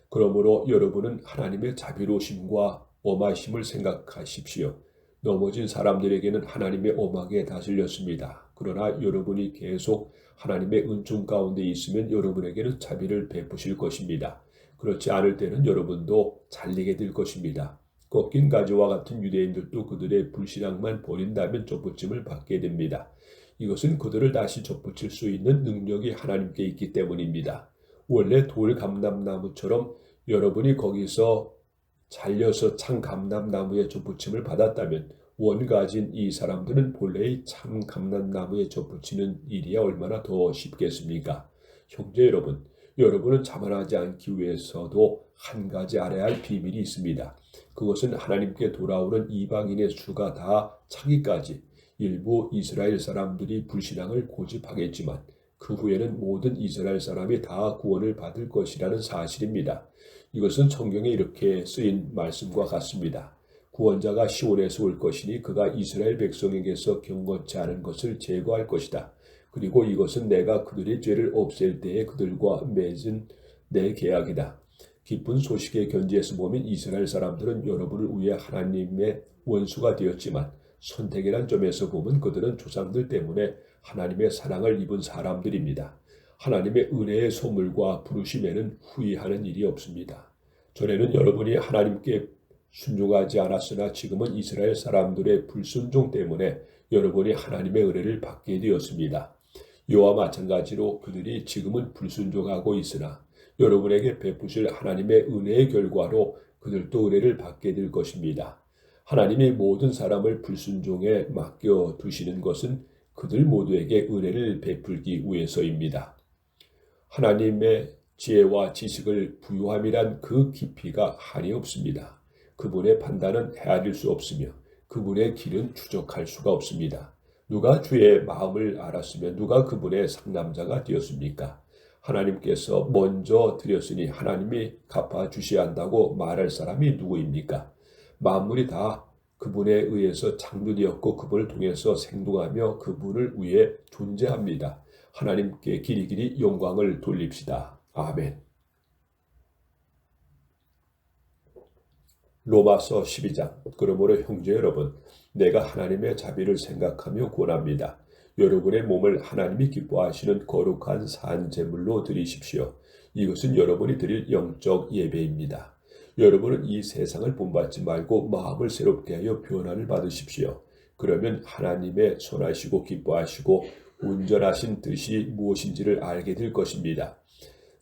그러므로 여러분은 하나님의 자비로우심과 엄하심을 생각하십시오. 넘어진 사람들에게는 하나님의 엄하게 다스렸습니다. 그러나 여러분이 계속 하나님의 은총 가운데 있으면 여러분에게는 자비를 베푸실 것입니다. 그렇지 않을 때는 여러분도 잘리게 될 것입니다. 꺾인 가지와 같은 유대인들도 그들의 불신앙만 버린다면 접붙임을 받게 됩니다. 이것은 그들을 다시 접붙일 수 있는 능력이 하나님께 있기 때문입니다. 원래 돌 감람나무처럼 여러분이 거기서 잘려서 참 감람나무의 접붙임을 받았다면 원가진 이 사람들은 본래의 참 감람나무에 접붙이는 일이 얼마나 더 쉽겠습니까? 형제 여러분, 여러분은 자만하지 않기 위해서도 한 가지 알아야 할 비밀이 있습니다. 그것은 하나님께 돌아오는 이방인의 수가 다 차기까지 일부 이스라엘 사람들이 불신앙을 고집하겠지만 그 후에는 모든 이스라엘 사람이 다 구원을 받을 것이라는 사실입니다. 이것은 성경에 이렇게 쓰인 말씀과 같습니다. 구원자가 시온에서 올 것이니 그가 이스라엘 백성에게서 경건치 않은 것을 제거할 것이다. 그리고 이것은 내가 그들의 죄를 없앨 때에 그들과 맺은 내 계약이다. 기쁜 소식의 견지에서 보면 이스라엘 사람들은 여러분을 위해 하나님의 원수가 되었지만 선택이란 점에서 보면 그들은 조상들 때문에 하나님의 사랑을 입은 사람들입니다. 하나님의 은혜의 소물과 부르심에는 후회하는 일이 없습니다. 전에는 여러분이 하나님께 순종하지 않았으나 지금은 이스라엘 사람들의 불순종 때문에 여러분이 하나님의 은혜를 받게 되었습니다. 이와 마찬가지로 그들이 지금은 불순종하고 있으나 여러분에게 베푸실 하나님의 은혜의 결과로 그들도 은혜를 받게 될 것입니다. 하나님이 모든 사람을 불순종에 맡겨두시는 것은 그들 모두에게 은혜를 베풀기 위해서입니다. 하나님의 지혜와 지식을 부유함이란 그 깊이가 한이 없습니다. 그분의 판단은 헤아릴 수 없으며 그분의 길은 추적할 수가 없습니다. 누가 주의 마음을 알았으면 누가 그분의 상남자가 되었습니까? 하나님께서 먼저 드렸으니 하나님이 갚아주셔야 한다고 말할 사람이 누구입니까? 만물이 다 그분에 의해서 창조되었고 그분을 통해서 생동하며 그분을 위해 존재합니다. 하나님께 길이길이 영광을 돌립시다. 아멘. 로마서 12장. 그러므로 형제 여러분, 내가 하나님의 자비를 생각하며 권합니다. 여러분의 몸을 하나님이 기뻐하시는 거룩한 산 제물로 드리십시오. 이것은 여러분이 드릴 영적 예배입니다. 여러분은 이 세상을 본받지 말고 마음을 새롭게 하여 변화를 받으십시오. 그러면 하나님의 선하시고 기뻐하시고 온전하신 뜻이 무엇인지를 알게 될 것입니다.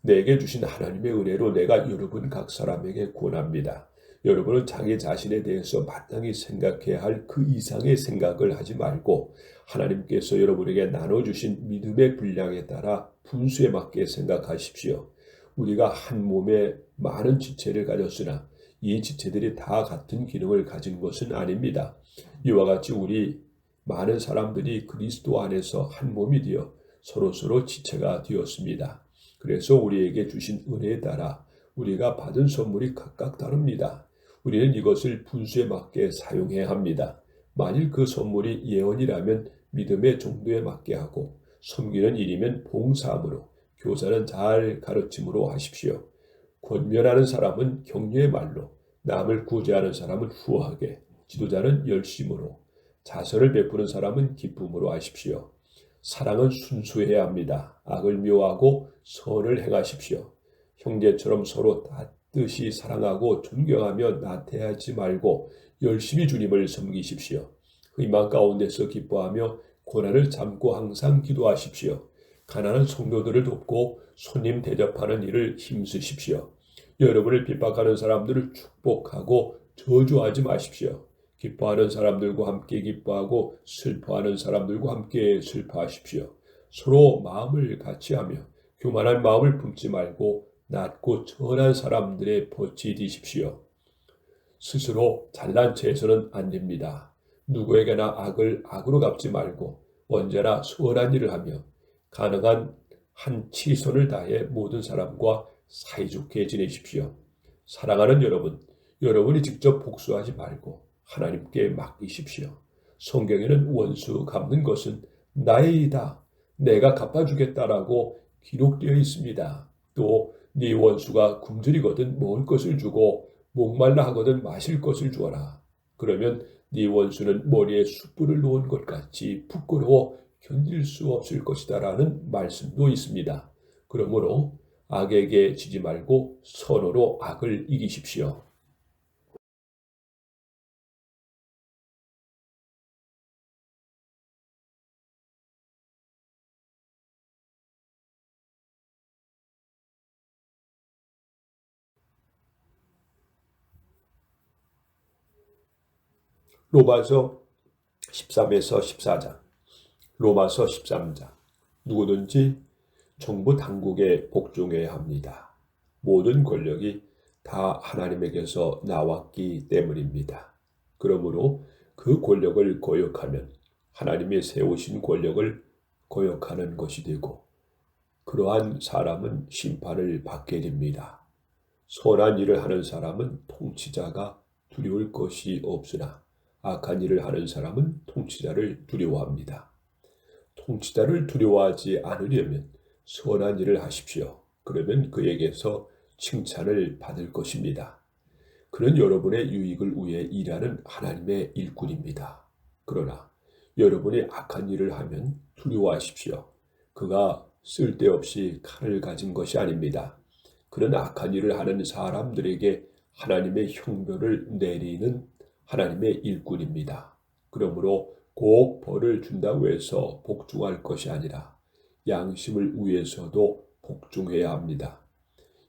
내게 주신 하나님의 은혜로 내가 여러분 각 사람에게 권합니다. 여러분은 자기 자신에 대해서 마땅히 생각해야 할 그 이상의 생각을 하지 말고 하나님께서 여러분에게 나눠주신 믿음의 분량에 따라 분수에 맞게 생각하십시오. 우리가 한 몸에 많은 지체를 가졌으나 이 지체들이 다 같은 기능을 가진 것은 아닙니다. 이와 같이 우리 많은 사람들이 그리스도 안에서 한 몸이 되어 서로서로 지체가 되었습니다. 그래서 우리에게 주신 은혜에 따라 우리가 받은 선물이 각각 다릅니다. 우리는 이것을 분수에 맞게 사용해야 합니다. 만일 그 선물이 예언이라면 믿음의 정도에 맞게 하고 섬기는 일이면 봉사함으로 교사는 잘 가르침으로 하십시오. 권면하는 사람은 격려의 말로, 남을 구제하는 사람은 후하게, 지도자는 열심으로, 자선을 베푸는 사람은 기쁨으로 하십시오. 사랑은 순수해야 합니다. 악을 미워하고 선을 행하십시오. 형제처럼 서로 닫듯이 사랑하고 존경하며 나태하지 말고 열심히 주님을 섬기십시오. 희망 가운데서 기뻐하며 고난을 참고 항상 기도하십시오. 가난한 성도들을 돕고 손님 대접하는 일을 힘쓰십시오. 여러분을 핍박하는 사람들을 축복하고 저주하지 마십시오. 기뻐하는 사람들과 함께 기뻐하고 슬퍼하는 사람들과 함께 슬퍼하십시오. 서로 마음을 같이하며 교만한 마음을 품지 말고 낮고 천한 사람들의 벗이 되십시오. 스스로 잘난 체해서는 안 됩니다. 누구에게나 악을 악으로 갚지 말고 언제나 선한 일을 하며 가능한 한 최선을 다해 모든 사람과 사이좋게 지내십시오. 사랑하는 여러분, 여러분이 직접 복수하지 말고 하나님께 맡기십시오. 성경에는 원수 갚는 것은 나의 이다. 내가 갚아주겠다라고 기록되어 있습니다. 또 네 원수가 굶주리거든 먹을 것을 주고 목말라 하거든 마실 것을 주어라. 그러면 네 원수는 머리에 숯불을 놓은 것 같이 부끄러워 견딜 수 없을 것이다 라는 말씀도 있습니다. 그러므로 악에게 지지 말고 선으로 악을 이기십시오. 로마서 13에서 14장, 로마서 13장. 누구든지 정부 당국에 복종해야 합니다. 모든 권력이 다 하나님에게서 나왔기 때문입니다. 그러므로 그 권력을 거역하면 하나님이 세우신 권력을 거역하는 것이 되고 그러한 사람은 심판을 받게 됩니다. 선한 일을 하는 사람은 통치자가 두려울 것이 없으나 악한 일을 하는 사람은 통치자를 두려워합니다. 통치자를 두려워하지 않으려면 선한 일을 하십시오. 그러면 그에게서 칭찬을 받을 것입니다. 그는 여러분의 유익을 위해 일하는 하나님의 일꾼입니다. 그러나 여러분이 악한 일을 하면 두려워하십시오. 그가 쓸데없이 칼을 가진 것이 아닙니다. 그는 악한 일을 하는 사람들에게 하나님의 형벌을 내리는 하나님의 일꾼입니다. 그러므로 꼭 벌을 준다고 해서 복종할 것이 아니라 양심을 위해서도 복종해야 합니다.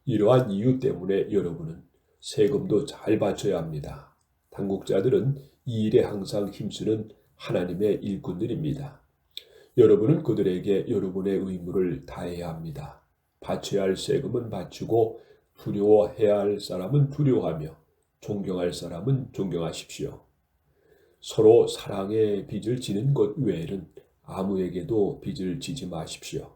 이러한 이유 때문에 여러분은 세금도 잘 바쳐야 합니다. 당국자들은 이 일에 항상 힘쓰는 하나님의 일꾼들입니다. 여러분은 그들에게 여러분의 의무를 다해야 합니다. 바쳐야 할 세금은 바치고 두려워해야 할 사람은 두려워하며 존경할 사람은 존경하십시오. 서로 사랑의 빚을 지는 것 외에는 아무에게도 빚을 지지 마십시오.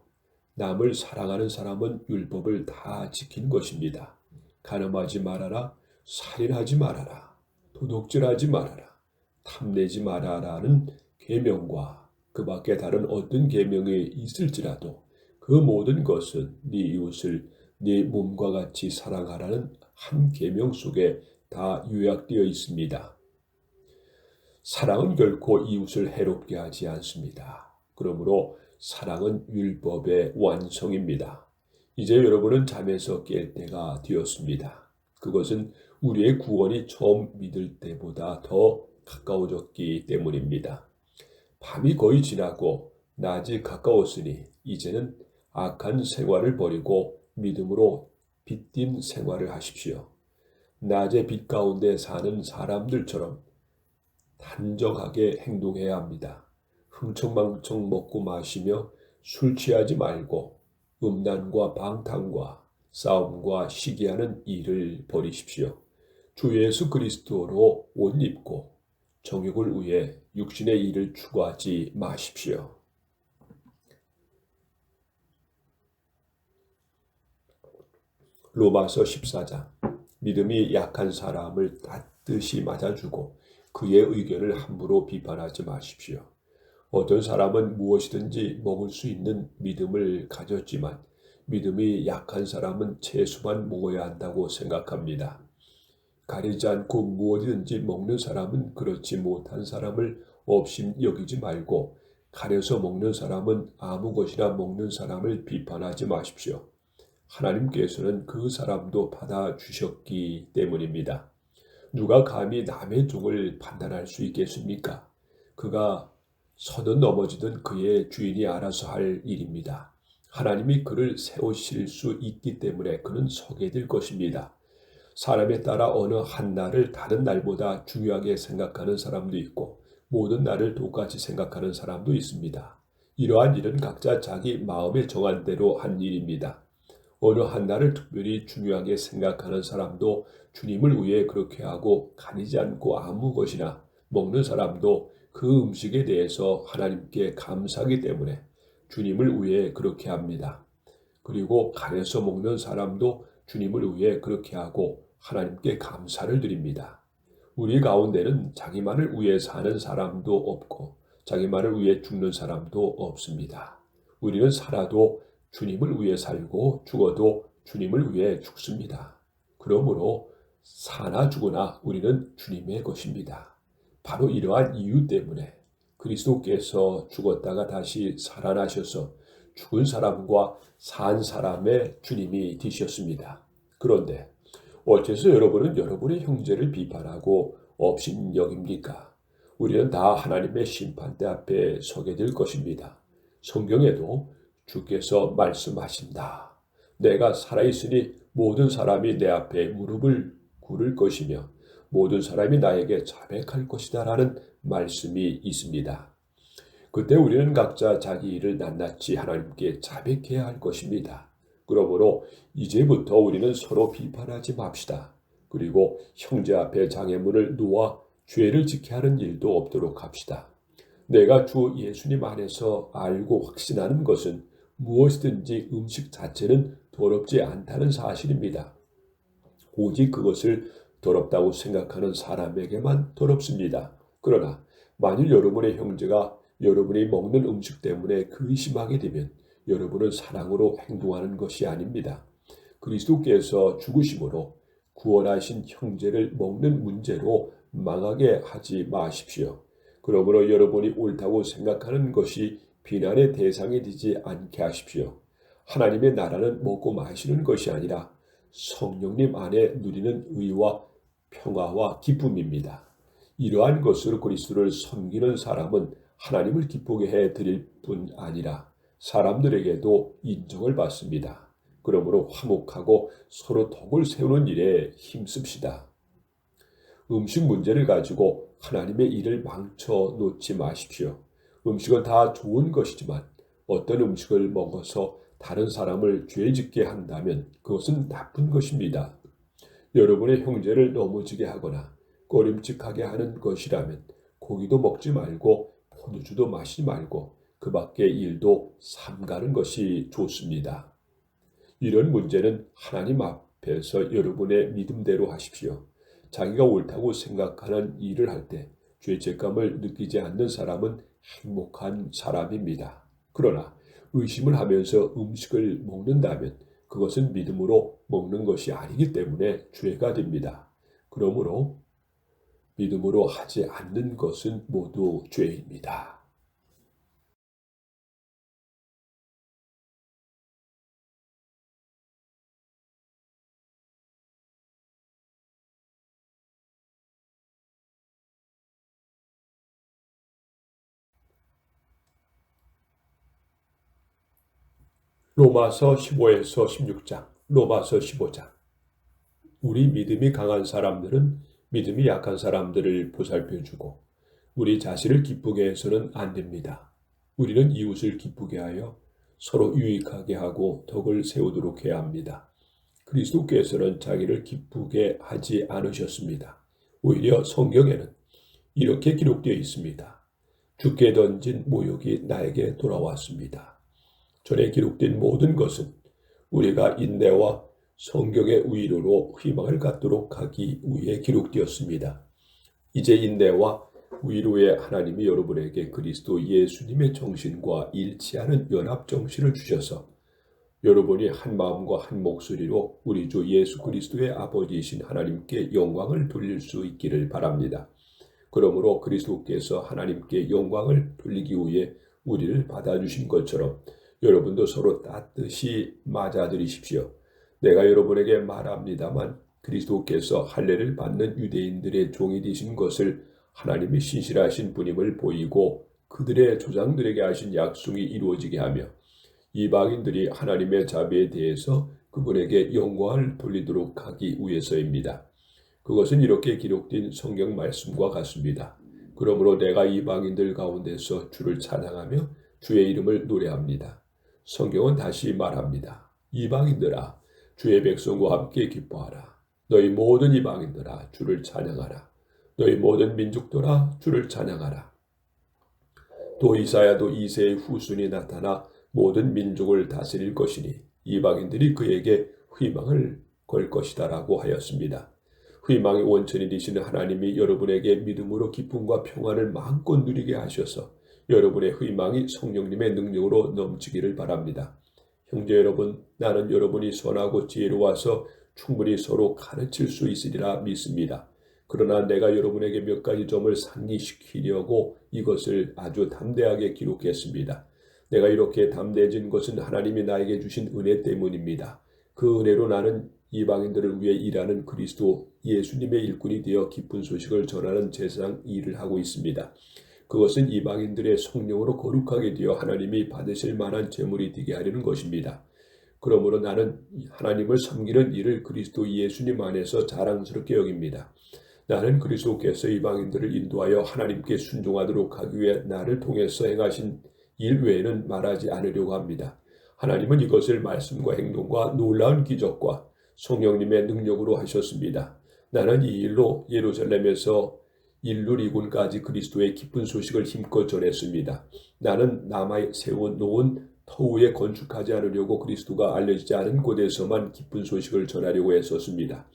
남을 사랑하는 사람은 율법을 다 지킨 것입니다. 간음하지 말아라, 살인하지 말아라, 도둑질하지 말아라, 탐내지 말아라는 계명과 그 밖에 다른 어떤 계명이 있을지라도 그 모든 것은 네 이웃을 네 몸과 같이 사랑하라는 한 계명 속에 다 요약되어 있습니다. 사랑은 결코 이웃을 해롭게 하지 않습니다. 그러므로 사랑은 율법의 완성입니다. 이제 여러분은 잠에서 깰 때가 되었습니다. 그것은 우리의 구원이 처음 믿을 때보다 더 가까워졌기 때문입니다. 밤이 거의 지나고 낮이 가까웠으니 이제는 악한 생활을 버리고 믿음으로 빛띤 생활을 하십시오. 낮의 빛 가운데 사는 사람들처럼 단정하게 행동해야 합니다. 흥청망청 먹고 마시며 술 취하지 말고 음란과 방탕과 싸움과 시기하는 일을 버리십시오. 주 예수 그리스도로 옷 입고 정욕을 위해 육신의 일을 추구하지 마십시오. 로마서 14장. 믿음이 약한 사람을 닫듯이 맞아주고 그의 의견을 함부로 비판하지 마십시오. 어떤 사람은 무엇이든지 먹을 수 있는 믿음을 가졌지만 믿음이 약한 사람은 채소만 먹어야 한다고 생각합니다. 가리지 않고 무엇이든지 먹는 사람은 그렇지 못한 사람을 업심 여기지 말고 가려서 먹는 사람은 아무 것이나 먹는 사람을 비판하지 마십시오. 하나님께서는 그 사람도 받아주셨기 때문입니다. 누가 감히 남의 종을 판단할 수 있겠습니까? 그가 서든 넘어지든 그의 주인이 알아서 할 일입니다. 하나님이 그를 세우실 수 있기 때문에 그는 서게 될 것입니다. 사람에 따라 어느 한 날을 다른 날보다 중요하게 생각하는 사람도 있고 모든 날을 똑같이 생각하는 사람도 있습니다. 이러한 일은 각자 자기 마음에 정한 대로 한 일입니다. 어느 한 날을 특별히 중요하게 생각하는 사람도 주님을 위해 그렇게 하고 가리지 않고 아무 것이나 먹는 사람도 그 음식에 대해서 하나님께 감사하기 때문에 주님을 위해 그렇게 합니다. 그리고 가려서 먹는 사람도 주님을 위해 그렇게 하고 하나님께 감사를 드립니다. 우리 가운데는 자기만을 위해 사는 사람도 없고 자기만을 위해 죽는 사람도 없습니다. 우리는 살아도 주님을 위해 살고 죽어도 주님을 위해 죽습니다. 그러므로 사나 죽으나 우리는 주님의 것입니다. 바로 이러한 이유 때문에 그리스도께서 죽었다가 다시 살아나셔서 죽은 사람과 산 사람의 주님이 되셨습니다. 그런데 어째서 여러분은 여러분의 형제를 비판하고 업신여깁니까? 우리는 다 하나님의 심판대 앞에 서게 될 것입니다. 성경에도 주께서 말씀하신다. 내가 살아있으니 모든 사람이 내 앞에 무릎을 꿇을 것이며 모든 사람이 나에게 자백할 것이다 라는 말씀이 있습니다. 그때 우리는 각자 자기 일을 낱낱이 하나님께 자백해야 할 것입니다. 그러므로 이제부터 우리는 서로 비판하지 맙시다. 그리고 형제 앞에 장애물을 놓아 죄를 지게 하는 일도 없도록 합시다. 내가 주 예수님 안에서 알고 확신하는 것은 무엇이든지 음식 자체는 더럽지 않다는 사실입니다. 오직 그것을 더럽다고 생각하는 사람에게만 더럽습니다. 그러나 만일 여러분의 형제가 여러분이 먹는 음식 때문에 근심하게 되면 여러분은 사랑으로 행동하는 것이 아닙니다. 그리스도께서 죽으심으로 구원하신 형제를 먹는 문제로 망하게 하지 마십시오. 그러므로 여러분이 옳다고 생각하는 것이 비난의 대상이 되지 않게 하십시오. 하나님의 나라는 먹고 마시는 것이 아니라 성령님 안에 누리는 의와 평화와 기쁨입니다. 이러한 것으로 그리스도를 섬기는 사람은 하나님을 기쁘게 해드릴 뿐 아니라 사람들에게도 인정을 받습니다. 그러므로 화목하고 서로 덕을 세우는 일에 힘씁시다. 음식 문제를 가지고 하나님의 일을 망쳐 놓지 마십시오. 음식은 다 좋은 것이지만 어떤 음식을 먹어서 다른 사람을 죄짓게 한다면 그것은 나쁜 것입니다. 여러분의 형제를 넘어지게 하거나 꺼림칙하게 하는 것이라면 고기도 먹지 말고 포도주도 마시지 말고 그 밖의 일도 삼가는 것이 좋습니다. 이런 문제는 하나님 앞에서 여러분의 믿음대로 하십시오. 자기가 옳다고 생각하는 일을 할 때 죄책감을 느끼지 않는 사람은 행복한 사람입니다. 그러나 의심을 하면서 음식을 먹는다면 그것은 믿음으로 먹는 것이 아니기 때문에 죄가 됩니다. 그러므로 믿음으로 하지 않는 것은 모두 죄입니다. 로마서 15에서 16장, 로마서 15장. 우리 믿음이 강한 사람들은 믿음이 약한 사람들을 보살펴주고 우리 자신을 기쁘게 해서는 안 됩니다. 우리는 이웃을 기쁘게 하여 서로 유익하게 하고 덕을 세우도록 해야 합니다. 그리스도께서는 자기를 기쁘게 하지 않으셨습니다. 오히려 성경에는 이렇게 기록되어 있습니다. 주께 던진 모욕이 나에게 돌아왔습니다. 전에 기록된 모든 것은 우리가 인내와 성경의 위로로 희망을 갖도록 하기 위해 기록되었습니다. 이제 인내와 위로의 하나님이 여러분에게 그리스도 예수님의 정신과 일치하는 연합 정신을 주셔서 여러분이 한 마음과 한 목소리로 우리 주 예수 그리스도의 아버지이신 하나님께 영광을 돌릴 수 있기를 바랍니다. 그러므로 그리스도께서 하나님께 영광을 돌리기 위해 우리를 받아주신 것처럼 여러분도 서로 따뜻이 맞아들이십시오. 내가 여러분에게 말합니다만 그리스도께서 할례를 받는 유대인들의 종이 되신 것을 하나님이 신실하신 분임을 보이고 그들의 조상들에게 하신 약속이 이루어지게 하며 이방인들이 하나님의 자비에 대해서 그분에게 영광을 돌리도록 하기 위해서입니다. 그것은 이렇게 기록된 성경 말씀과 같습니다. 그러므로 내가 이방인들 가운데서 주를 찬양하며 주의 이름을 노래합니다. 성경은 다시 말합니다. 이방인들아, 주의 백성과 함께 기뻐하라. 너희 모든 이방인들아, 주를 찬양하라. 너희 모든 민족들아, 주를 찬양하라. 또 이사야도 이새의 후손이 나타나 모든 민족을 다스릴 것이니 이방인들이 그에게 희망을 걸 것이다라고 하였습니다. 희망의 원천이 되시는 하나님이 여러분에게 믿음으로 기쁨과 평안을 마음껏 누리게 하셔서 여러분의 희망이 성령님의 능력으로 넘치기를 바랍니다. 형제 여러분, 나는 여러분이 선하고 지혜로워서 충분히 서로 가르칠 수 있으리라 믿습니다. 그러나 내가 여러분에게 몇 가지 점을 상기시키려고 이것을 아주 담대하게 기록했습니다. 내가 이렇게 담대해진 것은 하나님이 나에게 주신 은혜 때문입니다. 그 은혜로 나는 이방인들을 위해 일하는 그리스도 예수님의 일꾼이 되어 기쁜 소식을 전하는 제사장 일을 하고 있습니다. 그것은 이방인들의 성령으로 거룩하게 되어 하나님이 받으실 만한 제물이 되게 하려는 것입니다. 그러므로 나는 하나님을 섬기는 일을 그리스도 예수님 안에서 자랑스럽게 여깁니다. 나는 그리스도께서 이방인들을 인도하여 하나님께 순종하도록 하기 위해 나를 통해서 행하신 일 외에는 말하지 않으려고 합니다. 하나님은 이것을 말씀과 행동과 놀라운 기적과 성령님의 능력으로 하셨습니다. 나는 이 일로 예루살렘에서 인류 이군까지 그리스도의 기쁜 소식을 힘껏 전했습니다. 나는 남아 세워놓은 터 위에 건축하지 않으려고 그리스도가 알려지지 않은 곳에서만 기쁜 소식을 전하려고 했었습니다.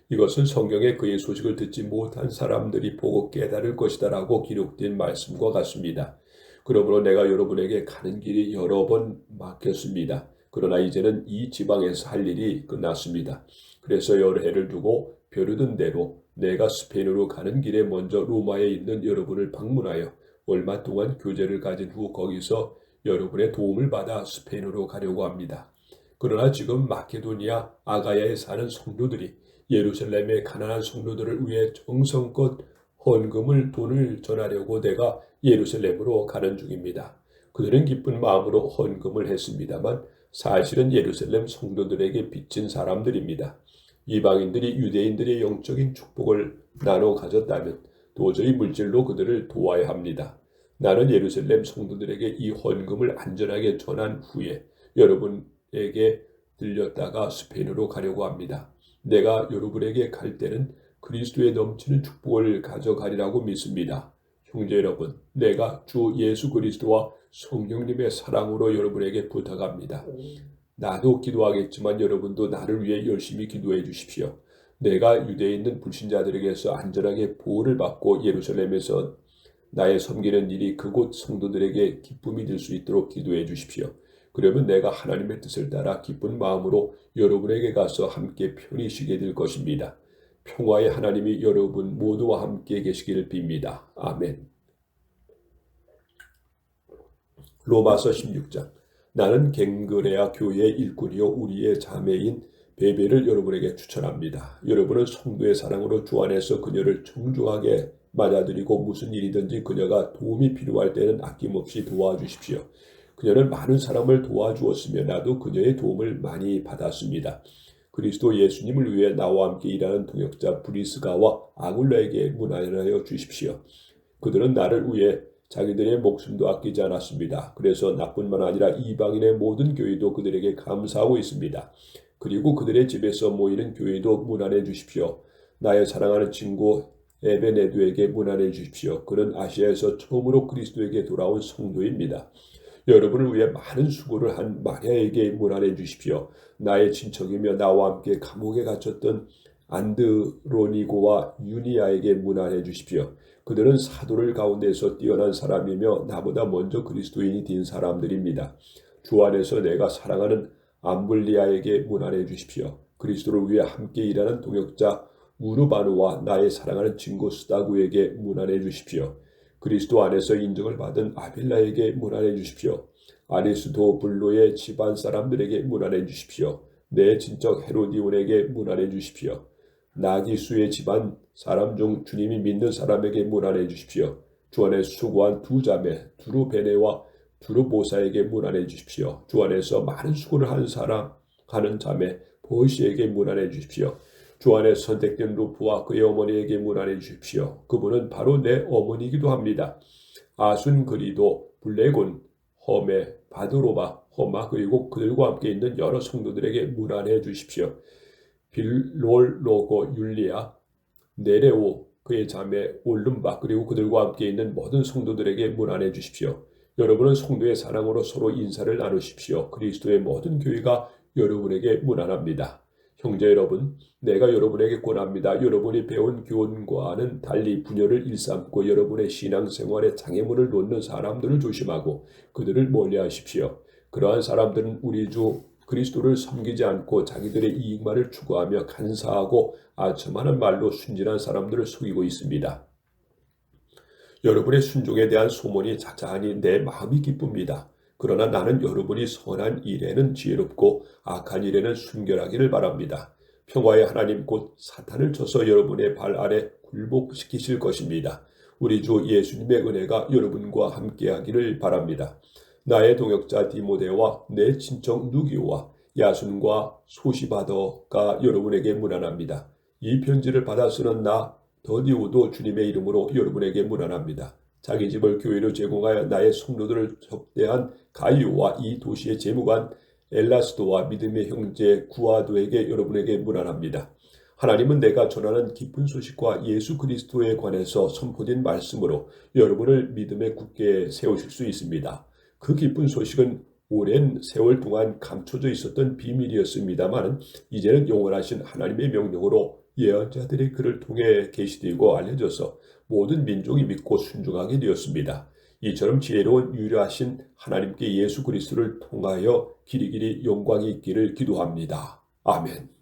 이것은 성경에 그의 소식을 듣지 못한 사람들이 보고 깨달을 것이다 라고 기록된 말씀과 같습니다. 그러므로 내가 여러분에게 가는 길이 여러 번 막혔습니다. 그러나 이제는 이 지방에서 할 일이 끝났습니다. 그래서 여러 해를 두고 벼르던 대로 내가 스페인으로 가는 길에 먼저 로마에 있는 여러분을 방문하여 얼마 동안 교제를 가진 후 거기서 여러분의 도움을 받아 스페인으로 가려고 합니다. 그러나 지금 마케도니아 아가야에 사는 성도들이 예루살렘의 가난한 성도들을 위해 정성껏 헌금을 돈을 전하려고 내가 예루살렘으로 가는 중입니다. 그들은 기쁜 마음으로 헌금을 했습니다만 사실은 예루살렘 성도들에게 빚진 사람들입니다. 이방인들이 유대인들의 영적인 축복을 나눠 가졌다면 도저히 물질로 그들을 도와야 합니다. 나는 예루살렘 성도들에게 이 헌금을 안전하게 전한 후에 여러분에게 들렸다가 스페인으로 가려고 합니다. 내가 여러분에게 갈 때는 그리스도의 넘치는 축복을 가져가리라고 믿습니다. 형제 여러분, 내가 주 예수 그리스도와 성령님의 사랑으로 여러분에게 부탁합니다. 나도 기도하겠지만 여러분도 나를 위해 열심히 기도해 주십시오. 내가 유대에 있는 불신자들에게서 안전하게 보호를 받고 예루살렘에서 나의 섬기는 일이 그곳 성도들에게 기쁨이 될 수 있도록 기도해 주십시오. 그러면 내가 하나님의 뜻을 따라 기쁜 마음으로 여러분에게 가서 함께 편히 쉬게 될 것입니다. 평화의 하나님이 여러분 모두와 함께 계시기를 빕니다. 아멘. 로마서 16장. 나는 갱그레아 교회의 일꾼이요 우리의 자매인 베베를 여러분에게 추천합니다. 여러분은 성도의 사랑으로 주 안에서 그녀를 정중하게 맞아들이고 무슨 일이든지 그녀가 도움이 필요할 때는 아낌없이 도와주십시오. 그녀는 많은 사람을 도와주었으며 나도 그녀의 도움을 많이 받았습니다. 그리스도 예수님을 위해 나와 함께 일하는 동역자 브리스가와 아굴라에게 문안하여 주십시오. 그들은 나를 위해 자기들의 목숨도 아끼지 않았습니다. 그래서 나뿐만 아니라 이방인의 모든 교회도 그들에게 감사하고 있습니다. 그리고 그들의 집에서 모이는 교회도 문안해 주십시오. 나의 사랑하는 친구 에베네두에게 문안해 주십시오. 그는 아시아에서 처음으로 그리스도에게 돌아온 성도입니다. 여러분을 위해 많은 수고를 한 마리아에게 문안해 주십시오. 나의 친척이며 나와 함께 감옥에 갇혔던 안드로니고와 유니아에게 문안해 주십시오. 그들은 사도를 가운데서 뛰어난 사람이며 나보다 먼저 그리스도인이 된 사람들입니다. 주 안에서 내가 사랑하는 암블리아에게 문안해 주십시오. 그리스도를 위해 함께 일하는 동역자 우르바누와 나의 사랑하는 친구 스다구에게 문안해 주십시오. 그리스도 안에서 인정을 받은 아빌라에게 문안해 주십시오. 아리스도 블로의 집안 사람들에게 문안해 주십시오. 내 친척 헤로디온에게 문안해 주십시오. 나기수의 집안 사람 중 주님이 믿는 사람에게 문안해 주십시오. 주 안에 수고한 두 자매 두루베네와 두루보사에게 문안해 주십시오. 주 안에서 많은 수고를 한 사람 하는 자매 보시에게 문안해 주십시오. 주 안에 선택된 루프와 그의 어머니에게 문안해 주십시오. 그분은 바로 내 어머니이기도 합니다. 아순그리도, 블레곤, 험에, 바드로바, 허마 그리고 그들과 함께 있는 여러 성도들에게 문안해 주십시오. 빌롤로고 율리아, 네레오, 그의 자매 올름바 그리고 그들과 함께 있는 모든 성도들에게 문안해 주십시오. 여러분은 성도의 사랑으로 서로 인사를 나누십시오. 그리스도의 모든 교회가 여러분에게 문안합니다. 형제 여러분, 내가 여러분에게 권합니다. 여러분이 배운 교훈과는 달리 분열을 일삼고 여러분의 신앙생활에 장애물을 놓는 사람들을 조심하고 그들을 멀리하십시오. 그러한 사람들은 우리 주 그리스도를 섬기지 않고 자기들의 이익만을 추구하며 간사하고 아첨하는 말로 순진한 사람들을 속이고 있습니다. 여러분의 순종에 대한 소문이 자자하니 내 마음이 기쁩니다. 그러나 나는 여러분이 선한 일에는 지혜롭고 악한 일에는 순결하기를 바랍니다. 평화의 하나님 곧 사탄을 쳐서 여러분의 발 아래 굴복시키실 것입니다. 우리 주 예수님의 은혜가 여러분과 함께하기를 바랍니다. 나의 동역자 디모데와 내 친척 누기오와 야순과 소시바더가 여러분에게 문안합니다. 이 편지를 받아 쓰는 나 더디오도 주님의 이름으로 여러분에게 문안합니다. 자기 집을 교회로 제공하여 나의 성도들을 접대한 가이오와 이 도시의 재무관 엘라스도와 믿음의 형제 구아도에게 여러분에게 문안합니다. 하나님은 내가 전하는 기쁜 소식과 예수 그리스도에 관해서 선포된 말씀으로 여러분을 믿음에 굳게 세우실 수 있습니다. 그 기쁜 소식은 오랜 세월 동안 감춰져 있었던 비밀이었습니다만 이제는 영원하신 하나님의 명령으로 예언자들의 글을 통해 계시되고 알려져서 모든 민족이 믿고 순종하게 되었습니다. 이처럼 지혜로운 유일하신 하나님께 예수 그리스도를 통하여 길이길이 영광이 있기를 기도합니다. 아멘.